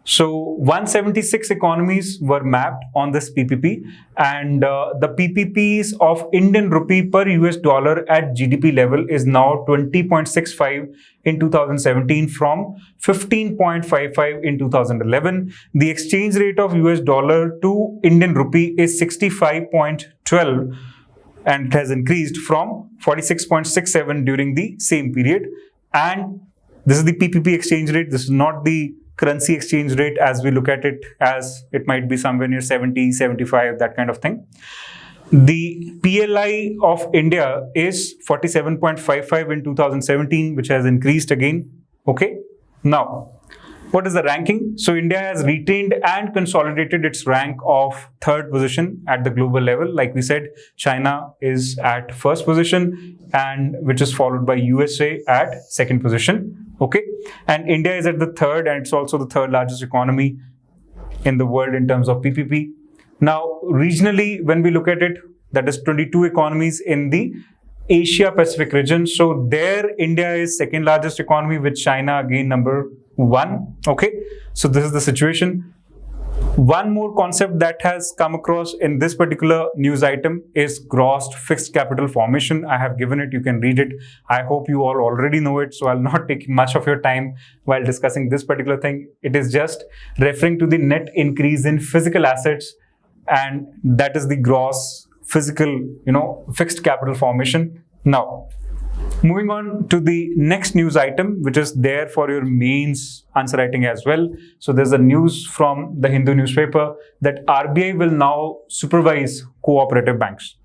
Speaker 1: So 176 economies were mapped on this PPP, and the PPPs of Indian rupee per US dollar at GDP level is now 20.65 in 2017 from 15.55 in 2011. The exchange rate of US dollar to Indian rupee is 65.12 and it has increased from 46.67 during the same period. And this is the PPP exchange rate. This is not the currency exchange rate as we look at it, as it might be somewhere near 70, 75, that kind of thing. The PLI of India is 47.55 in 2017, which has increased again. Okay. Now, what is the ranking? So India has retained and consolidated its rank of third position at the global level. Like we said, China is at first position, and which is followed by USA at second position. Okay, and India is at the third, and it's also the third largest economy in the world in terms of PPP. Now, regionally, when we look at it, that is 22 economies in the Asia Pacific region. So there, India is second largest economy, with China again number 1. Okay, so this is the situation. One more concept that has come across in this particular news item is gross fixed capital formation. I have given it, you can read it. I hope you all already know it, so I'll not take much of your time while discussing this particular thing. It is just referring to the net increase in physical assets, and that is the gross physical, fixed capital formation. Now, moving on to the next news item, which is there for your mains answer writing as well. So there's a news from the Hindu newspaper that RBI will now supervise cooperative banks.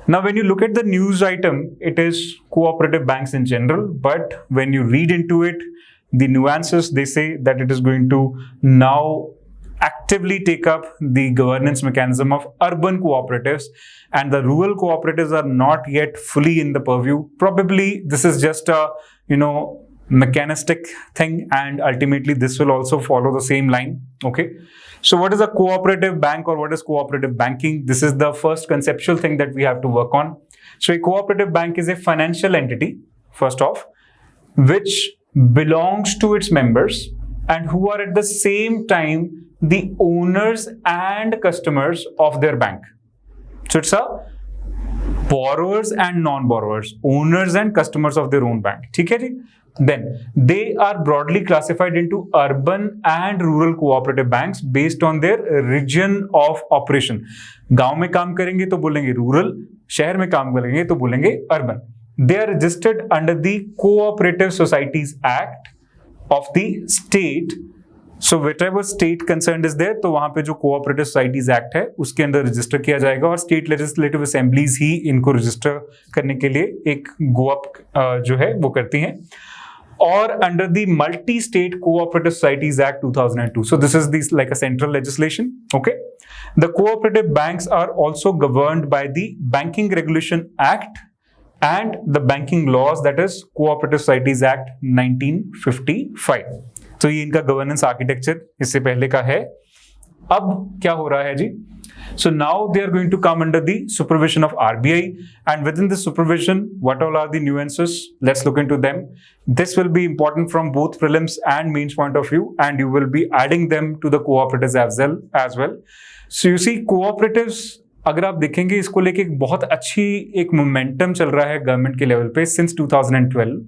Speaker 1: Now, when you look at the news item, it is cooperative banks in general, but when you read into it, the nuances, they say that it is going to now actively take up the governance mechanism of urban cooperatives, and the rural cooperatives are not yet fully in the purview. Probably this is just a mechanistic thing, and ultimately this will also follow the same line. Okay, so what is a cooperative bank, or what is cooperative banking? This is the first conceptual thing that we have to work on. So a cooperative bank is a financial entity, first off, which belongs to its members and who are at the same time the owners and customers of their bank. So it's a borrowers and non-borrowers, owners and customers of their own bank. Okay? Then they are broadly classified into urban and rural cooperative banks based on their region of operation. गांव में काम करेंगे तो बोलेंगे rural, शहर में काम करेंगे तो बोलेंगे urban. They are registered under the Cooperative Societies Act of the state. So whatever state concerned is there, तो वहां पे जो Cooperative Societies Act है उसके अंदर रजिस्टर किया जाएगा, और स्टेट लेजिस्लेटिव असेंबलीज ही इनको रजिस्टर करने के लिए एक गोअप जो है वो करती हैं, और under the Multi-State Cooperative Societies Act 2002. So this is this like a central legislation. Okay, the cooperative banks are also governed by the Banking Regulation Act and the banking laws, that is Cooperative Societies Act 1955. तो ये इनका governance architecture इससे पहले का है. अब क्या हो रहा है जी? So now they are going to come under the supervision of RBI, and within this supervision, what all are the nuances? Let's look into them. This will be important from both prelims and mains point of view, and you will be adding them to the cooperatives as well. So you see, cooperatives, अगर आप देखेंगे इसको लेके एक बहुत अच्छी एक momentum चल रहा है गवर्नमेंट के लेवल पे सिंस 2012.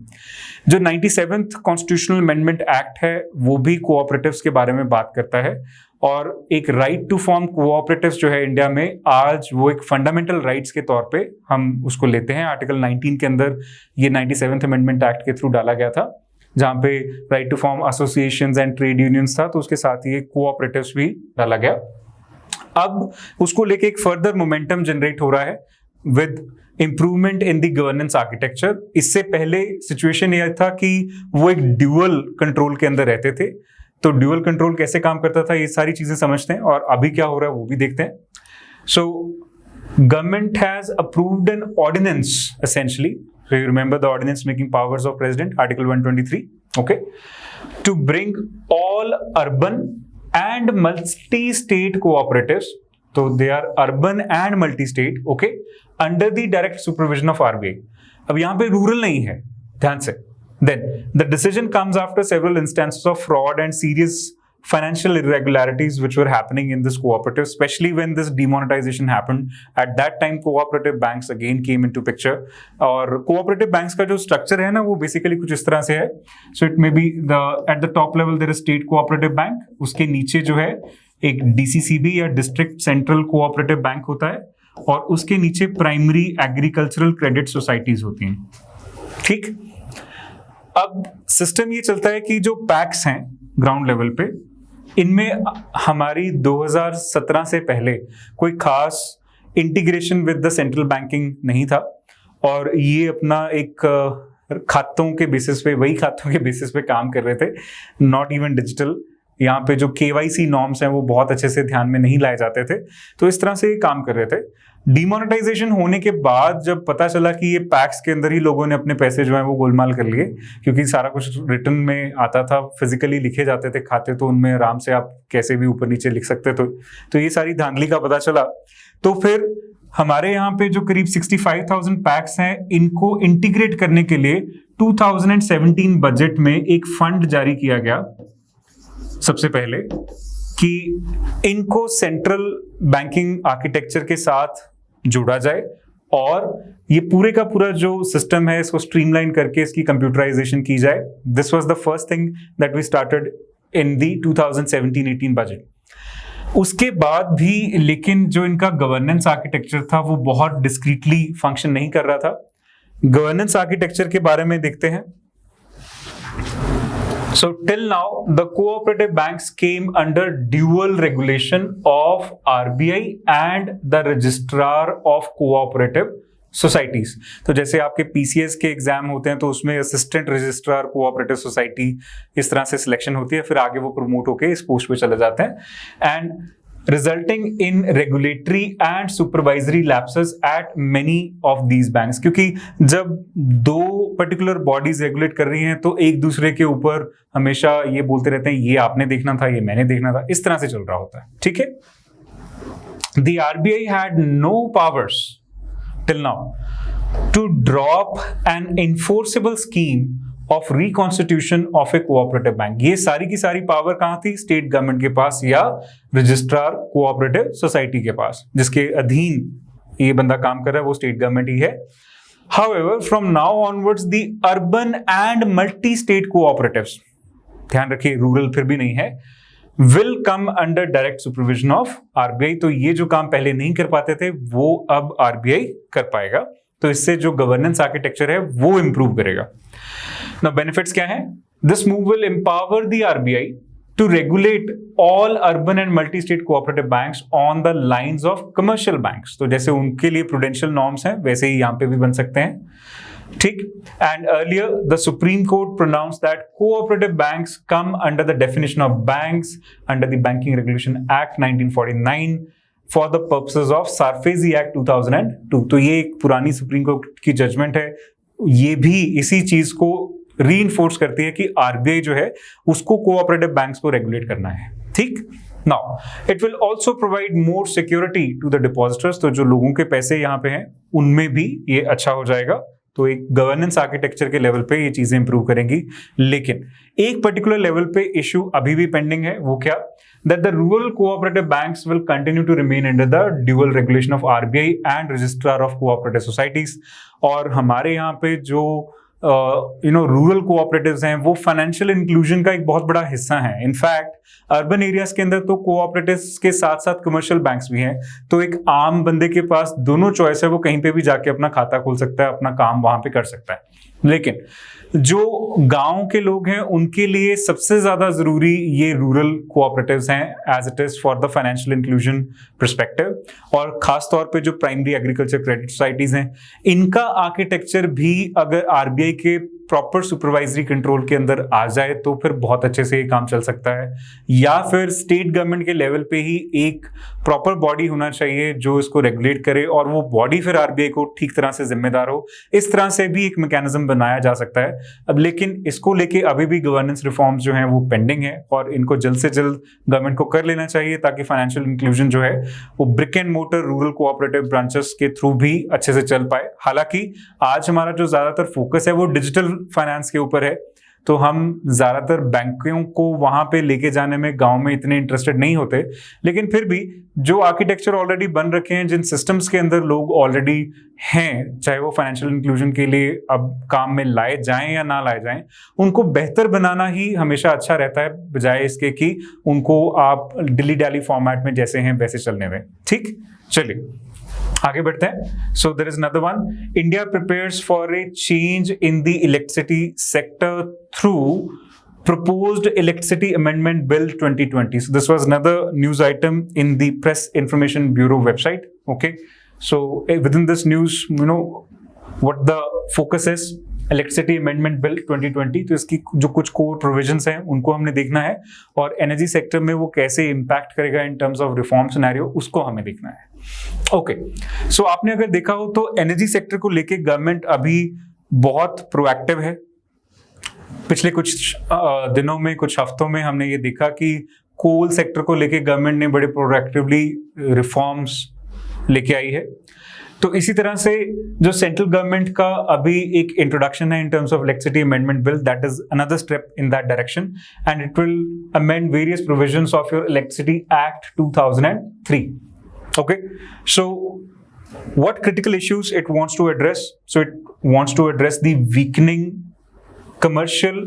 Speaker 1: जो 97th कॉन्स्टिट्यूशनल अमेंडमेंट एक्ट है वो भी कोऑपरेटिव्स के बारे में बात करता है, और एक राइट टू फॉर्म कोऑपरेटिव्स जो है इंडिया में आज वो एक फंडामेंटल राइट्स के तौर पे हम उसको लेते हैं. आर्टिकल 19 के अंदर ये 97th अमेंडमेंट एक्ट के थ्रू डाला गया था, जहाँ पे right to form associations and trade unions था, तो उसके साथ ही कोऑपरेटिव्स भी डाला गया. अब उसको लेके एक फर्दर मोमेंटम जनरेट हो रहा है with improvement in the governance architecture. इससे पहले सिचुएशन यह था कि वो एक ड्यूअल कंट्रोल के अंदर रहते थे. तो ड्यूअल कंट्रोल कैसे काम करता था, ये सारी चीजें समझते हैं, और अभी क्या हो रहा है वो भी देखते हैं. So government has approved an ordinance, essentially So you remember the ordinance making powers of president, Article 123. Okay, to bring all urban and multi-state cooperatives, so they are urban and multi-state, okay, under the direct supervision of RBI. अब यहाँ पे rural नहीं है, ध्यान से. Then the decision comes after several instances of fraud and serious financial irregularities which were happening in this cooperative, especially when this demonetization happened. At that time, cooperative banks again came into picture. और cooperative banks का जो structure है ना, वो basically कुछ इस तरह से है. So it may be at the top level there is state cooperative bank. उसके नीचे जो है एक DCCB या District Central Cooperative Bank होता है, और उसके नीचे प्राइमरी एग्रीकल्चरल क्रेडिट सोसाइटीज होती हैं. ठीक, अब सिस्टम ये चलता है कि जो पैक्स हैं ग्राउंड लेवल पे, इनमें हमारी 2017 से पहले कोई खास integration with the central banking नहीं था, और ये अपना एक खातों के बेसिस पे, वही खातों के बेसिस पे काम कर रहे थे, नॉट इवन डिजिटल. यहाँ पे जो KYC नॉर्म्स हैं वो बहुत अच्छे से ध्यान में नहीं लाए जाते थे, तो इस तरह से ये काम कर रहे थे. डिमोनेटाइजेशन होने के बाद जब पता चला कि ये पैक्स के अंदर ही लोगों ने अपने पैसे जो है वो गोलमाल कर लिए, क्योंकि सारा कुछ रिटर्न में आता था, फिजिकली लिखे जाते थे खाते, तो उनमें आराम से आप कैसे भी ऊपर नीचे लिख सकते थे. तो ये सारी धांधली का पता चला. तो फिर हमारे यहाँ पे जो करीब 65,000 पैक्स हैं, इनको इंटीग्रेट करने के लिए 2017 बजट में एक फंड जारी किया गया सबसे पहले, कि इनको सेंट्रल बैंकिंग आर्किटेक्चर के साथ जोड़ा जाए और ये पूरे का पूरा जो सिस्टम है इसको स्ट्रीमलाइन करके इसकी कंप्यूटराइजेशन की जाए. This was the first thing that we started in the 2017-18 budget. उसके बाद भी लेकिन जो इनका गवर्नेंस आर्किटेक्चर था वो बहुत डिस्क्रीटली फंक्शन नहीं कर रहा था. गवर्नेंस आर्किटेक्चर के बारे में देखते हैं. So till now, the cooperative banks came under dual regulation of RBI and the registrar of cooperative societies. तो जैसे आपके PCS के एग्जाम होते हैं तो उसमें असिस्टेंट रजिस्ट्रार कोऑपरेटिव सोसाइटी इस तरह से सिलेक्शन होती है, फिर आगे वो प्रमोट होके इस पोस्ट पे चले जाते हैं, and resulting in regulatory and supervisory lapses at many of these banks. क्योंकि जब दो पर्टिकुलर बॉडीज रेगुलेट कर रही हैं तो एक दूसरे के ऊपर हमेशा ये बोलते रहते हैं ये आपने देखना था, ये मैंने देखना था, इस तरह से चल रहा होता है. ठीक है. The RBI had no powers till now to drop an enforceable scheme of reconstitution of A cooperative bank. ये सारी की सारी पावर कहां थी? स्टेट गवर्नमेंट के पास या रजिस्ट्रार कोऑपरेटिव सोसाइटी के पास, जिसके अधीन ये बंदा काम कर रहा है वो स्टेट गवर्नमेंट ही है. However from now onwards the urban and multi state cooperatives, ध्यान रखिए रूरल फिर भी नहीं है, will come under direct supervision of RBI. तो ये जो काम पहले नहीं कर पाते थे वो अब आरबीआई कर पाएगा. तो इससे जो गवर्नेंस आर्किटेक्चर है वो इंप्रूव करेगा. Now benefits क्या है? This move will empower the RBI to regulate all urban and multi-state cooperative banks on the lines of commercial banks. तो जैसे उनके लिए prudential norms हैं वैसे ही यहाँ पे भी बन सकते हैं. ठीक. And earlier the Supreme Court pronounced that cooperative banks come under the definition of banks under the Banking Regulation Act 1949 for the purposes of Sarfazi Act 2002. तो ये एक पुरानी सुप्रीम कोर्ट की जजमेंट है. ये भी इसी चीज को रीइंफोर्स करती है कि आरबीआई जो है उसको कोऑपरेटिव बैंक्स को रेगुलेट करना है. ठीक. Now it will also provide more security to the depositors. तो जो लोगों के पैसे यहाँ पे हैं उनमें भी ये अच्छा हो जाएगा. तो एक गवर्नेंस आर्किटेक्चर के लेवल पे ये चीजें इंप्रूव करेंगी. लेकिन एक पर्टिकुलर लेवल पे इश्यू अभी भी पेंडिंग है. वो क्या? that the rural cooperative banks will continue to remain under the dual regulation of RBI and registrar of cooperative societies. और हमारे यहाँ पे जो रूरल कोऑपरेटिव्स हैं वो फाइनेंशियल इंक्लूजन का एक बहुत बड़ा हिस्सा है. इनफैक्ट अर्बन एरियाज के अंदर तो कोऑपरेटिव्स के साथ साथ कमर्शियल बैंक्स भी हैं. तो एक आम बंदे के पास दोनों चॉइस है, वो कहीं पे भी जाके अपना खाता खोल सकता है, अपना काम वहां पे कर सकता है. लेकिन जो गांव के लोग हैं उनके लिए सबसे ज्यादा जरूरी ये रूरल कोऑपरेटिव्स हैं as it is for the financial inclusion perspective. और खास तौर पे जो प्राइमरी एग्रीकल्चर क्रेडिट सोसाइटीज हैं इनका आर्किटेक्चर भी अगर आरबीआई के प्रॉपर सुपरवाइजरी कंट्रोल के अंदर आ जाए तो फिर बहुत अच्छे से ये काम चल सकता है, या फिर स्टेट गवर्नमेंट के लेवल पे ही एक प्रॉपर बॉडी होना चाहिए जो इसको रेगुलेट करे और वो बॉडी फिर आरबीआई को ठीक तरह से जिम्मेदार हो। इस तरह से भी एक मैकेनिज्म बनाया जा सकता है। अब लेकिन इसको लेके अभी भी गवर्नेंस रिफॉर्म्स जो हैं वो पेंडिंग है और इनको जल्द से जल्द गवर्नमेंट को कर लेना चाहिए ताकि फाइनेंशियल इंक्लूजन जो है वो brick and motor rural cooperative branches के थ्रू भी अच्छे से चल पाए। हालांकि आज हमारा जो ज्यादातर फोकस है वो डिजिटल फाइनेंस के ऊपर है, तो हम ज्यादातर बैंकों को वहां पे लेके जाने में गांव में इतने इंटरेस्टेड नहीं होते, लेकिन फिर भी जो आर्किटेक्चर ऑलरेडी बन रखे हैं, जिन सिस्टम्स के अंदर लोग ऑलरेडी हैं, चाहे वो फाइनेंशियल इंक्लूजन के लिए अब काम में लाए जाएं या ना लाए जाएं, उनको बेहतर बनाना ही हमेशा अच्छा रहता है, बजाय इसके कि उनको आप डिली डैली फॉर्मेट में जैसे हैं वैसे चलने में। ठीक, चलिए आगे बढ़ते हैं। So there is another one, India prepares for a change in the electricity sector through proposed electricity amendment bill 2020. So this was another news item in the Press Information Bureau website. Okay, so within this news, you know what the focus is, electricity amendment bill 2020। तो इसकी जो कुछ core provisions हैं उनको हमने देखना है और एनर्जी सेक्टर में वो कैसे इंपैक्ट करेगा in terms of reform scenario, उसको हमें देखना है। ओके, सो आपने अगर देखा हो तो एनर्जी सेक्टर को लेके गवर्नमेंट अभी बहुत प्रोएक्टिव है। पिछले कुछ दिनों में, कुछ हफ्तों में हमने ये देखा कि कोल सेक्टर को लेके गवर्नमेंट ने बड़े प्रोएक्टिवली रिफॉर्म्स लेके आई है। तो इसी तरह से जो सेंट्रल गवर्नमेंट का अभी एक इंट्रोडक्शन है in terms of electricity amendment bill, that is another step in that direction and it will amend various provisions of your electricity act 2003। Okay, so what critical issues it wants to address? So it wants to address the weakening commercial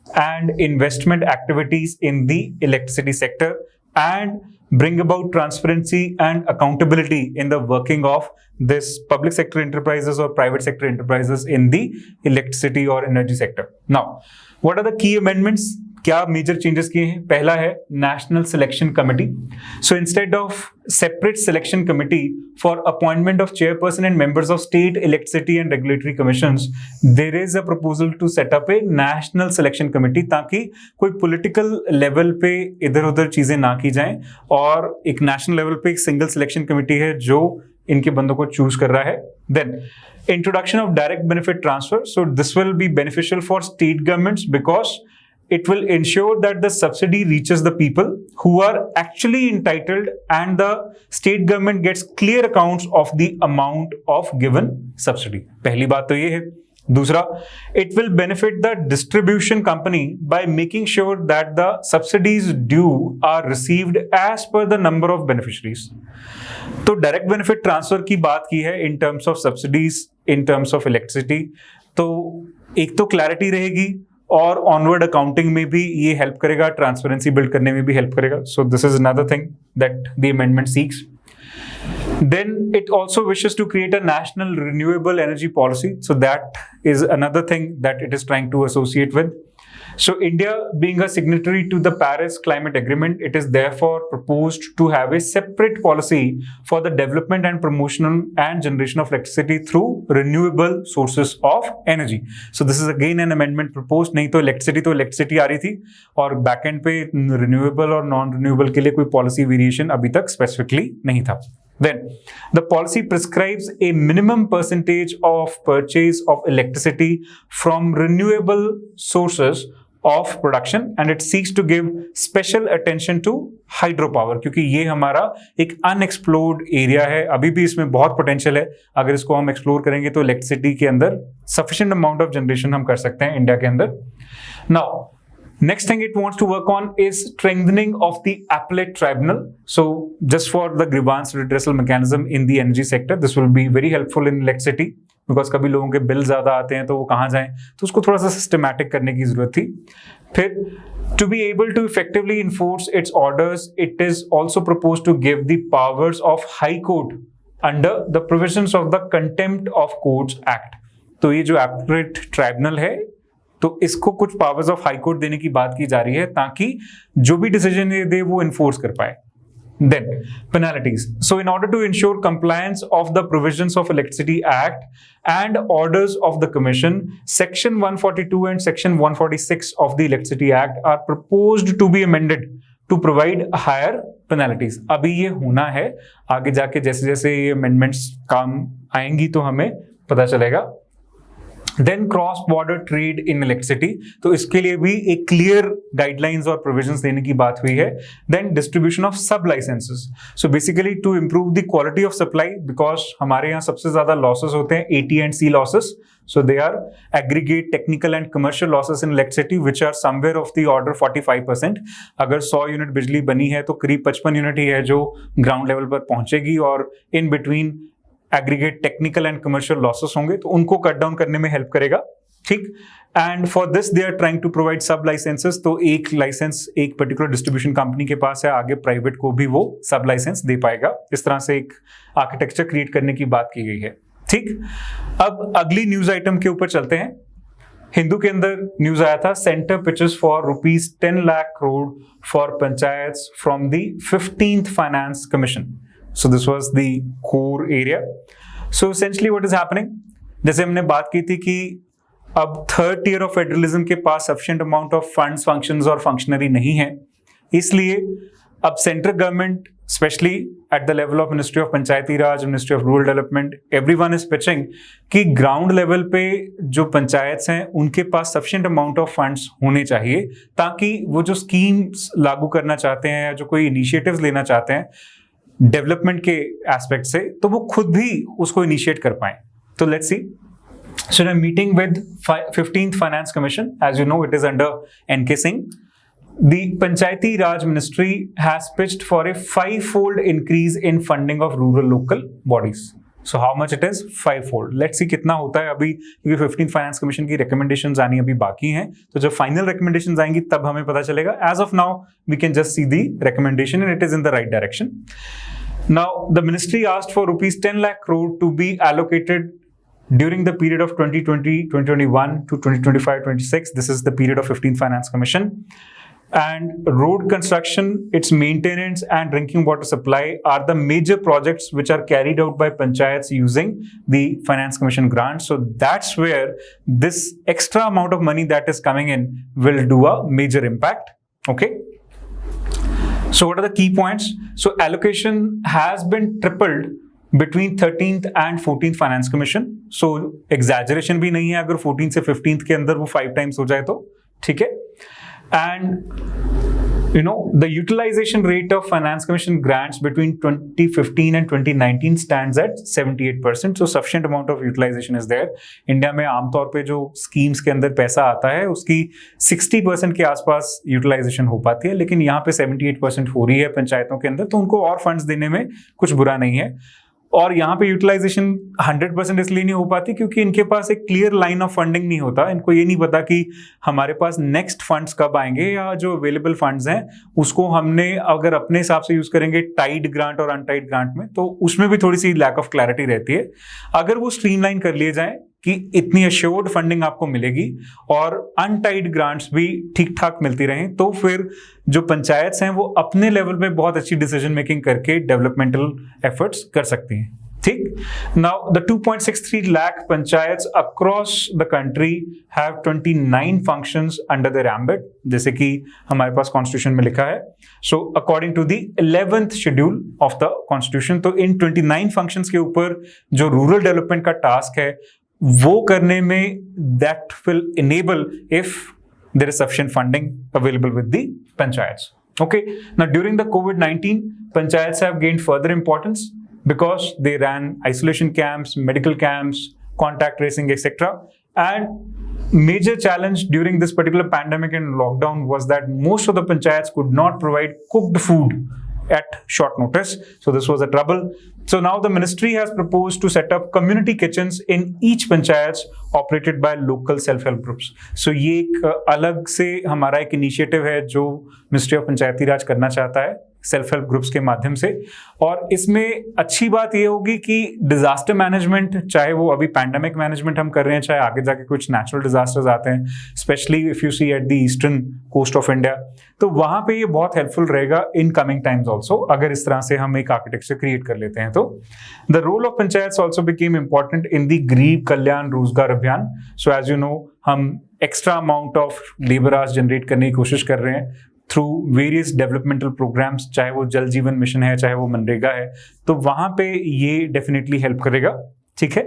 Speaker 1: and investment activities in the electricity sector and bring about transparency and accountability in the working of this public sector enterprises or private sector enterprises in the electricity or energy sector. Now, what are the key amendments? क्या major changes किए हैं? पहला है national selection committee. So instead of separate selection committee for appointment of chairperson and members of state electricity and regulatory commissions, there is a proposal to set up a national selection committee, ताकि कोई political level पे इधर उधर चीजें ना की जाएं और एक नेशनल लेवल पे एक सिंगल सिलेक्शन कमेटी है जो इनके बंदों को चूज कर रहा है। Then introduction of direct benefit transfer. So this will be beneficial for state governments because it will ensure that the subsidy reaches the people who are actually entitled and the state government gets clear accounts of the amount of given subsidy. पहली बात तो ये है। दूसरा, it will benefit the distribution company by making sure that the subsidies due are received as per the number of beneficiaries. तो direct benefit transfer की बात की है in terms of subsidies, in terms of electricity। तो एक तो clarity रहेगी और ऑनवर्ड अकाउंटिंग में भी ये हेल्प करेगा, ट्रांसपेरेंसी बिल्ड करने में भी हेल्प करेगा। So this is another thing that the amendment seeks. Then it also wishes to create a national renewable energy policy. So that is another thing that it is trying to associate with. So India being a signatory to the Paris Climate Agreement, it is therefore proposed to have a separate policy for the development and promotion and generation of electricity through renewable sources of energy. So this is again an amendment proposed. नहीं तो electricity आ रही थी और backend पे renewable और non-renewable के लिए कोई policy variation अभी तक specifically नहीं था। Then, the policy prescribes a minimum percentage of purchase of electricity from renewable sources of production and it seeks to give special attention to hydropower, क्योंकि ये हमारा एक unexplored area है, अभी भी इसमें बहुत potential है। अगर इसको हम explore करेंगे तो electricity के अंदर sufficient amount of generation हम कर सकते हैं इंडिया के अंदर। Now, next thing it wants to work on is strengthening of the appellate tribunal. So just for the grievance redressal mechanism in the energy sector, this will be very helpful in electricity because कभी लोगों के bill ज्यादा आते हैं तो वो कहाँ जाएं, तो उसको थोड़ा सा सिस्टमैटिक करने की जरूरत थी। फिर to be able to effectively enforce its orders, it is also proposed to give the powers of High Court under the provisions of the Contempt of Courts Act. तो ये जो appellate tribunal है तो इसको कुछ पावर्स ऑफ हाई कोर्ट देने की बात की जा रही है ताकि जो भी डिसीजन ये दे वो इन्फोर्स कर पाए। Then penalties. So in order to ensure compliance of the provisions of Electricity Act and orders of the Commission, Section 142 and Section 146 of the Electricity Act are proposed to be amended to provide higher penalties. अभी ये होना है, आगे जाके जैसे जैसे ये amendments काम आएंगी तो हमें पता चलेगा. Then cross border trade in electricity, तो इसके लिए भी एक क्लियर गाइडलाइंस और प्रोविजंस देने की बात हुई है. Then distribution of sub licences, so basically to improve the quality of supply, because हमारे यहाँ सबसे ज्यादा लॉसेस होते हैं AT and C losses. So they are aggregate technical and commercial losses in electricity which are somewhere of the order 45%. अगर 100 unit बिजली बनी है तो करीब 55 यूनिट ही है जो ग्राउंड लेवल पर पहुंचेगी और in between aggregate technical and commercial losses होंगे, तो उनको कट डाउन करने में हेल्प करेगा. ठीक. And for this they are trying to provide sub licences. तो एक लाइसेंस एक पर्टिकुलर डिस्ट्रीब्यूशन कंपनी के पास है, आगे प्राइवेट को भी वो सब लाइसेंस दे पाएगा. इस तरह से एक आर्किटेक्चर क्रिएट करने की बात की गई है. ठीक. अब अगली न्यूज आइटम के ऊपर चलते हैं. हिंदू के अंदर न्यूज आया था, centre pitches for ₹10 lakh crore for panchayat from the 15th finance commission. So this was the core area. So essentially what is happening, जैसे हमने बात की थी कि अब थर्ड टियर ऑफ फेडरलिज्म के पास sufficient amount of funds, functions और फंक्शनरी नहीं है, इसलिए अब central government specially at the level of ministry of Panchayati Raj, ministry of rural development, everyone is pitching कि ग्राउंड लेवल पे जो पंचायत हैं उनके पास सफिशिएंट अमाउंट ऑफ फंड्स होने चाहिए, ताकि वो जो स्कीम्स लागू करना चाहते हैं या जो कोई इनिशिएटिव्स लेना चाहते हैं डेवलपमेंट के एस्पेक्ट से, तो वो खुद भी उसको इनिशिएट कर पाए. तो let's see. So in a meeting with 15th Finance Commission, as you know, it is under NK Singh. The Panchayati Raj Ministry has pitched for a 5-fold increase in funding of rural local bodies. So how much it is? 5-fold. Let's see कितना होता है अभी, क्योंकि 15th Finance Commission की recommendations आनी अभी बाकी हैं, तो जब final recommendations आएंगी तब हमें पता चलेगा. As of now, we can just see the recommendation and it is in the right direction. Now, the ministry asked for ₹10 lakh crore to be allocated during the period of 2020, 2021 to 2025, 26. This is the period of 15th Finance Commission. And road construction, its maintenance and drinking water supply are the major projects which are carried out by panchayats using the Finance Commission grant. So that's where this extra amount of money that is coming in will do a major impact. Okay. So what are the key points? So allocation has been tripled between 13th and 14th Finance Commission. So exaggeration भी नहीं है अगर 14th से 15th के अंदर वो 5 times हो जाए तो, ठीक है. And you know, the utilization rate of Finance Commission grants between 2015 and 2019 stands at 78%. So sufficient amount of utilization is there. India में आमतौर पे जो स्कीम्स के अंदर पैसा आता है उसकी 60% के आसपास यूटिलाइजेशन हो पाती है, लेकिन यहाँ पे 78% हो रही है पंचायतों के अंदर, तो उनको और फंड्स देने में कुछ बुरा नहीं है. और यहाँ पे यूटिलाइजेशन 100% इसलिए नहीं हो पाती क्योंकि इनके पास एक क्लियर लाइन ऑफ फंडिंग नहीं होता. इनको ये नहीं पता कि हमारे पास नेक्स्ट फंड्स कब आएंगे, या जो अवेलेबल फंड्स हैं उसको हमने अगर अपने हिसाब से यूज करेंगे टाइड ग्रांट और अनटाइड ग्रांट में, तो उसमें भी थोड़ी सी लैक ऑफ क्लैरिटी रहती है. अगर वो स्ट्रीमलाइन कर लिए जाए कि इतनी अश्योर्ड फंडिंग आपको मिलेगी और अनटाइड ग्रांट्स भी ठीक ठाक मिलती रहें, तो फिर जो पंचायत हैं वो अपने लेवल पे बहुत अच्छी डिसीजन मेकिंग करके डेवलपमेंटल एफर्ट्स कर सकती हैं. ठीक. Now the 2.63 lakh panchayat across the country have 29 functions under their ambit, जैसे कि हमारे पास कॉन्स्टिट्यूशन में लिखा है. So according to the 11th schedule of the constitution, तो इन 29 फंक्शंस के ऊपर जो रूरल डेवलपमेंट का टास्क है वो करने में that will enable if there is sufficient funding available with the panchayats. Okay. Now during the COVID-19, panchayats have gained further importance because they ran isolation camps, medical camps, contact tracing, etc. And major challenge during this particular pandemic and lockdown was that most of the panchayats could not provide cooked food at short notice. So this was a trouble. So now the ministry has proposed to set up community kitchens in each panchayats operated by local self-help groups. So ये एक अलग से हमारा एक initiative है जो ministry of Panchayati राज करना चाहता है. सेल्फ हेल्प ग्रुप्स के माध्यम से। और इसमें अच्छी बात ये होगी कि डिजास्टर मैनेजमेंट, चाहे वो अभी पैंडेमिक मैनेजमेंट हम कर रहे हैं, चाहे आगे जाके कुछ नेचुरल डिजास्टर्स आते हैं, specially if you see at the eastern coast of India, तो वहां पे ये बहुत हेल्पफुल रहेगा इन कमिंग टाइम्स ऑल्सो, अगर इस तरह से हम एक आर्किटेक्चर क्रिएट कर लेते हैं तो। The role of panchayat also became important in the Garib Kalyan Rozgar Abhiyan. So as you know, हम extra amount of labour hours generate करने की कोशिश कर रहे हैं थ्रू वेरियस डेवलपमेंटल प्रोग्राम्स, चाहे वो जल जीवन मिशन है, चाहे वो मनरेगा है, तो वहां पे ये डेफिनेटली हेल्प करेगा। ठीक है,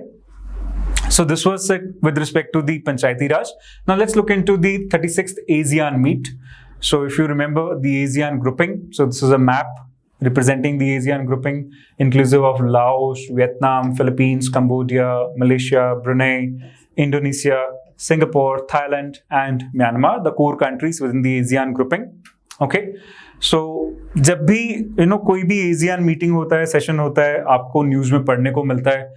Speaker 1: so this was with respect to the Panchayati Raj. Now let's look into the 36th ASEAN meet. So if you remember the ASEAN grouping, so this is a map representing the ASEAN grouping inclusive of Laos, Vietnam, Philippines, Cambodia, Malaysia, Brunei, Indonesia, Singapore, Thailand and Myanmar, the core countries within the ASEAN grouping. Okay, so जब भी कोई भी ASEAN meeting होता है, session होता है, आपको news में पढ़ने को मिलता है,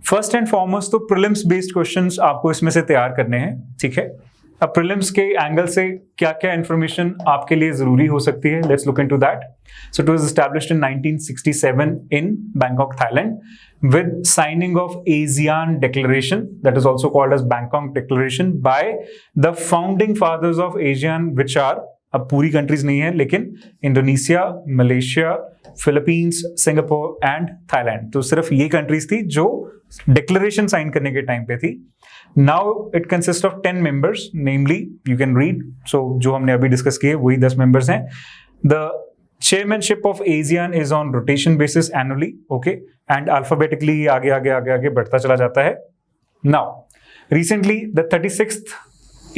Speaker 1: फर्स्ट एंड फॉरमोस्ट तो प्रीलिम्स बेस्ड क्वेश्चंस आपको इसमें से तैयार करने हैं। ठीक है, अब प्रीलिम्स के एंगल से क्या क्या इंफॉर्मेशन आपके लिए जरूरी हो सकती है, let's look into that. So it was established in 1967 in Bangkok, Thailand, with signing of ASEAN Declaration, that is also called as Bangkok Declaration, by the founding fathers of ASEAN, which are, अब पूरी countries नहीं है लेकिन Indonesia, Malaysia, Philippines, Singapore and Thailand, तो सिर्फ ये countries थी जो डिक्लेरेशन साइन करने के टाइम पे थी। Now it consist of 10 members, namely you can read, so जो हमने अभी डिस्कस किए वही 10 मेंबर्स हैं। The chairmanship of ASEAN is on rotation basis annually, okay, and alphabetically आगे आगे आगे आगे बढ़ता चला जाता है। Now, recently the 36th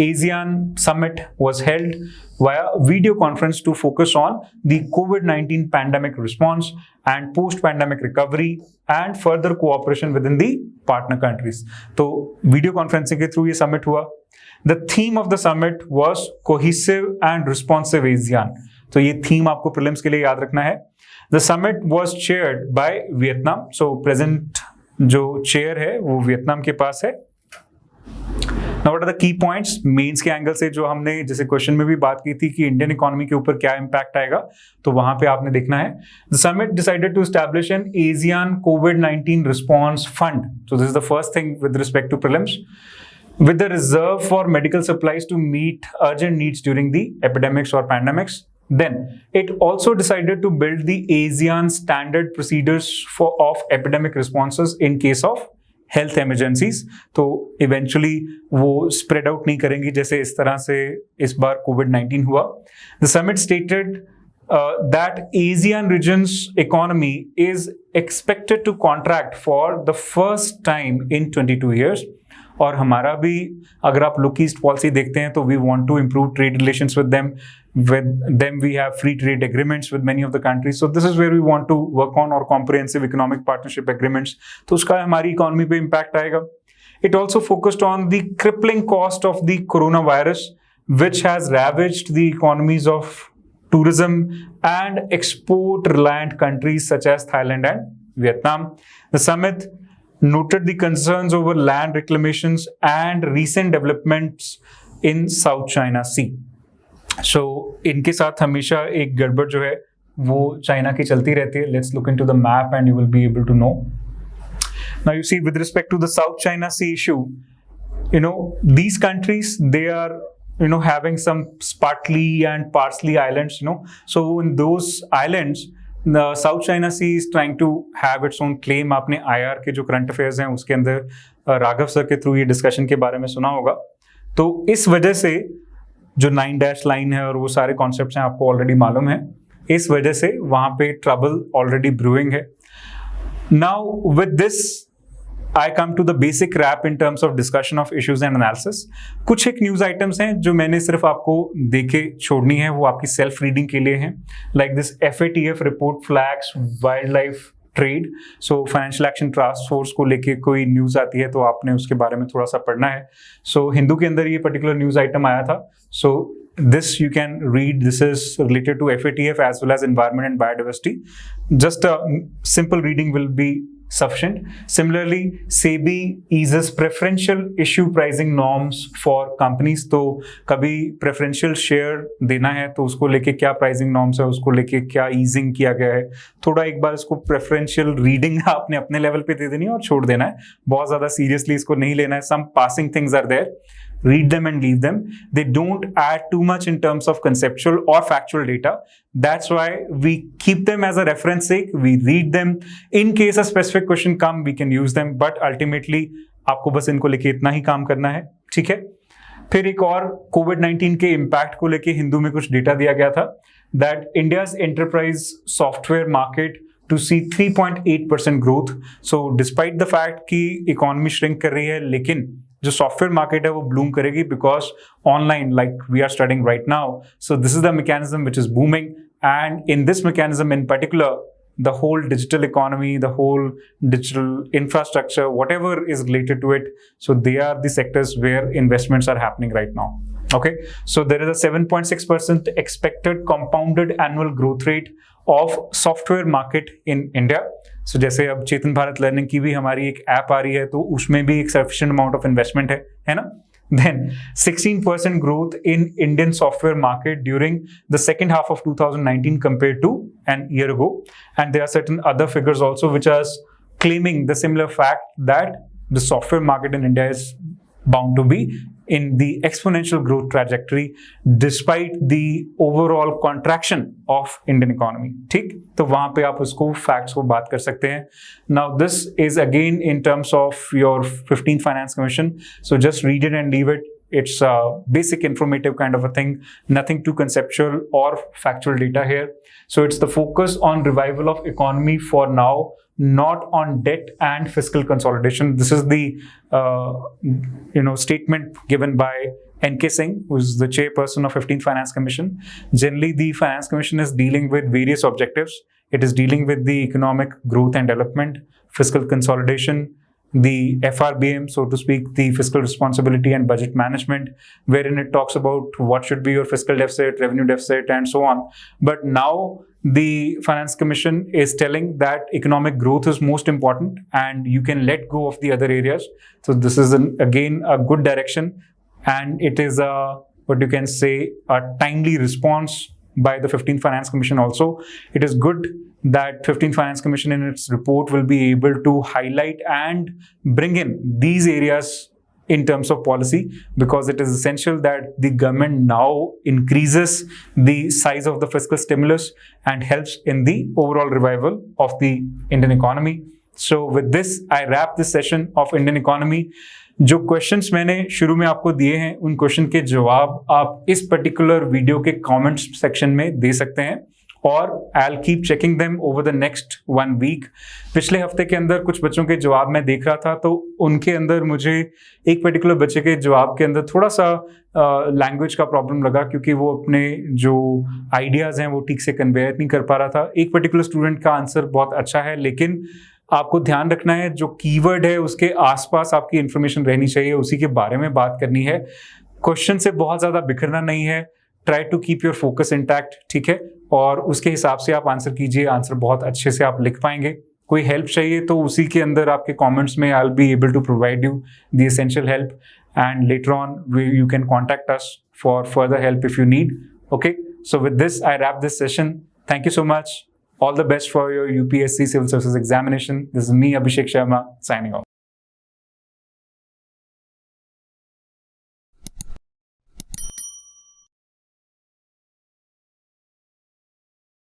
Speaker 1: ASEAN summit was held via video conference to focus on the COVID-19 pandemic response and post-pandemic recovery and further cooperation within the partner countries. तो video conferencing के through ये summit हुआ। The theme of the summit was cohesive and responsive ASEAN. तो ये theme आपको prelims के लिए याद रखना है। The summit was chaired by Vietnam, so present जो चेयर है वो वियतनाम के पास है। Now what are the key points mains के एंगल से, जो हमने जैसे क्वेश्चन में भी बात की थी कि इंडियन इकोनॉमी के ऊपर क्या इंपैक्ट आएगा, तो वहां पे आपने देखना है। The summit decided to establish an ASEAN COVID-19 response fund, so this is the first thing with respect to prelims, with the reserve for medical supplies to meet urgent needs during the epidemics or pandemics. Then it also decided to build the ASEAN standard procedures of epidemic responses in case of health emergencies. तो eventually वो spread out नहीं करेंगी जैसे इस तरह से इस बार COVID-19 हुआ। The summit stated that ASEAN region's economy is expected to contract for the first time in 22 years. और हमारा भी, अगर आप लुक ईस्ट पॉलिसी देखते हैं, तो we want to improve trade relations with them we have free trade agreements with many of the countries, so this is where we want to work on, और comprehensive economic partnership agreements, तो उसका हमारी economy पे impact आएगा। It also focused on the crippling cost of the corona virus which has ravaged the economies of tourism and export reliant countries such as Thailand and Vietnam. The summit noted the concerns over land reclamations and recent developments in South China Sea. So इनके साथ हमेशा एक गड़बड़ जो है वो China की चलती रहती है। Let's look into the map and you will be able to know. Now you see, with respect to the South China Sea issue, these countries, they are having some partly and parsley islands, so in those islands the South China Sea is trying to have its own claim. आपने IR के जो current affairs हैं उसके अंदर Raghav sir के through ये discussion के बारे में सुना होगा। तो इस वजह से जो 9 डैश लाइन है और वो सारे कॉन्सेप्ट्स हैं आपको ऑलरेडी मालूम है, इस वजह से वहां पे ट्रबल ऑलरेडी ब्रूइंग है। Now with this I come to the basic wrap in terms of discussion of issues and analysis. कुछ एक न्यूज आइटम्स हैं जो मैंने सिर्फ आपको देखे छोड़नी है, वो आपकी सेल्फ रीडिंग के लिए हैं। Like this FATF report flags wild life trade, so financial action task force को लेके कोई न्यूज आती है तो आपने उसके बारे में थोड़ा सा पढ़ना है। सो हिंदू के अंदर ये पर्टिकुलर न्यूज आइटम आया था, सो this you can read. This is related to FATF as well as environment and biodiversity. Just a simple reading will be sufficient. Similarly, SEBI eases preferential issue pricing norms for companies. तो कभी preferential share देना है तो उसको लेके क्या pricing norms है, उसको लेके क्या easing किया गया है, थोड़ा एक बार इसको preferential reading आपने अपने level पे दे देनी है और छोड़ देना है, बहुत ज़्यादा seriously इसको नहीं लेना है. Some passing things are there. Read them and leave them. They don't add too much in terms of conceptual or factual data. That's why we keep them as a reference sake. We read them. In case a specific question come, we can use them. But ultimately, आपको बस इनको लेके इतना ही काम करना है, ठीक है? फिर एक और कोविड-19 के इम्पैक्ट को लेके हिंदू में कुछ डेटा दिया गया था that India's enterprise software market to see 3.8% growth. So despite the fact कि economy shrink कर रही है, लेकिन जो सॉफ्टवेयर मार्केट है वो ब्लूम करेगी because online like we are studying right now. So this is the mechanism which is booming and in this mechanism in particular the whole digital economy, the whole digital infrastructure, whatever is related to it. So they are the sectors where investments are happening right now. Okay, so there is a 7.6% expected compounded annual growth rate of software market in India. So जैसे अब चेतन Bharat learning की भी हमारी एक app आ रही है तो उसमें भी एक sufficient amount of investment है ना? Then 16% growth in Indian software market during the second half of 2019 compared to an year ago. And there are certain other figures also which are claiming the similar fact that the software market in India is bound to be in the exponential growth trajectory despite the overall contraction of Indian economy. ठीक, तो वहाँ पे आप उसको facts को बात कर सकते हैं. Now this is again in terms of your 15th Finance Commission. So just read it and leave it. It's a basic informative kind of a thing, nothing too conceptual or factual data here. So it's the focus on revival of economy for now, not on debt and fiscal consolidation. This is the statement given by N.K. Singh, who is the chairperson of 15th Finance Commission. Generally, the Finance Commission is dealing with various objectives. It is dealing with the economic growth and development, fiscal consolidation, the FRBM, so to speak, the fiscal responsibility and budget management, wherein it talks about what should be your fiscal deficit, revenue deficit, and so on. But now the Finance Commission is telling that economic growth is most important and you can let go of the other areas. So this is again a good direction, and it is what you can say a timely response by the 15th Finance Commission also. It is good that 15th Finance Commission in its report will be able to highlight and bring in these areas in terms of policy, because it is essential that the government now increases the size of the fiscal stimulus and helps in the overall revival of the Indian economy. So with this, I wrap this session of Indian economy. जो questions मैंने शुरू में आपको दिए हैं उन question के जवाब आप इस पर्टिकुलर वीडियो के कमेंट्स सेक्शन में दे सकते हैं और I will keep checking them over the next 1 week. पिछले हफ्ते के अंदर कुछ बच्चों के जवाब मैं देख रहा था तो उनके अंदर मुझे एक पर्टिकुलर बच्चे के जवाब के अंदर थोड़ा सा लैंग्वेज का प्रॉब्लम लगा, क्योंकि वो अपने जो आइडियाज़ हैं वो ठीक से कन्वे नहीं कर पा रहा था. एक पर्टिकुलर स्टूडेंट का आंसर बहुत अच्छा है, लेकिन आपको ध्यान रखना है जो कीवर्ड है उसके आसपास आपकी इंफॉर्मेशन रहनी चाहिए, उसी के बारे में बात करनी है. क्वेश्चन से बहुत ज़्यादा बिखरना नहीं है. Try to keep your focus intact, ठीक है, और उसके हिसाब से आप आंसर कीजिए. आंसर बहुत अच्छे से आप लिख पाएंगे. कोई हेल्प चाहिए तो उसी के अंदर आपके कमेंट्स में I will be able to provide you the essential help, and later on you can contact us for further help if you need. Okay, so with this I wrap this session. Thank you so much. All the best for your UPSC Civil Services examination. This is me, Abhishek Sharma, signing off.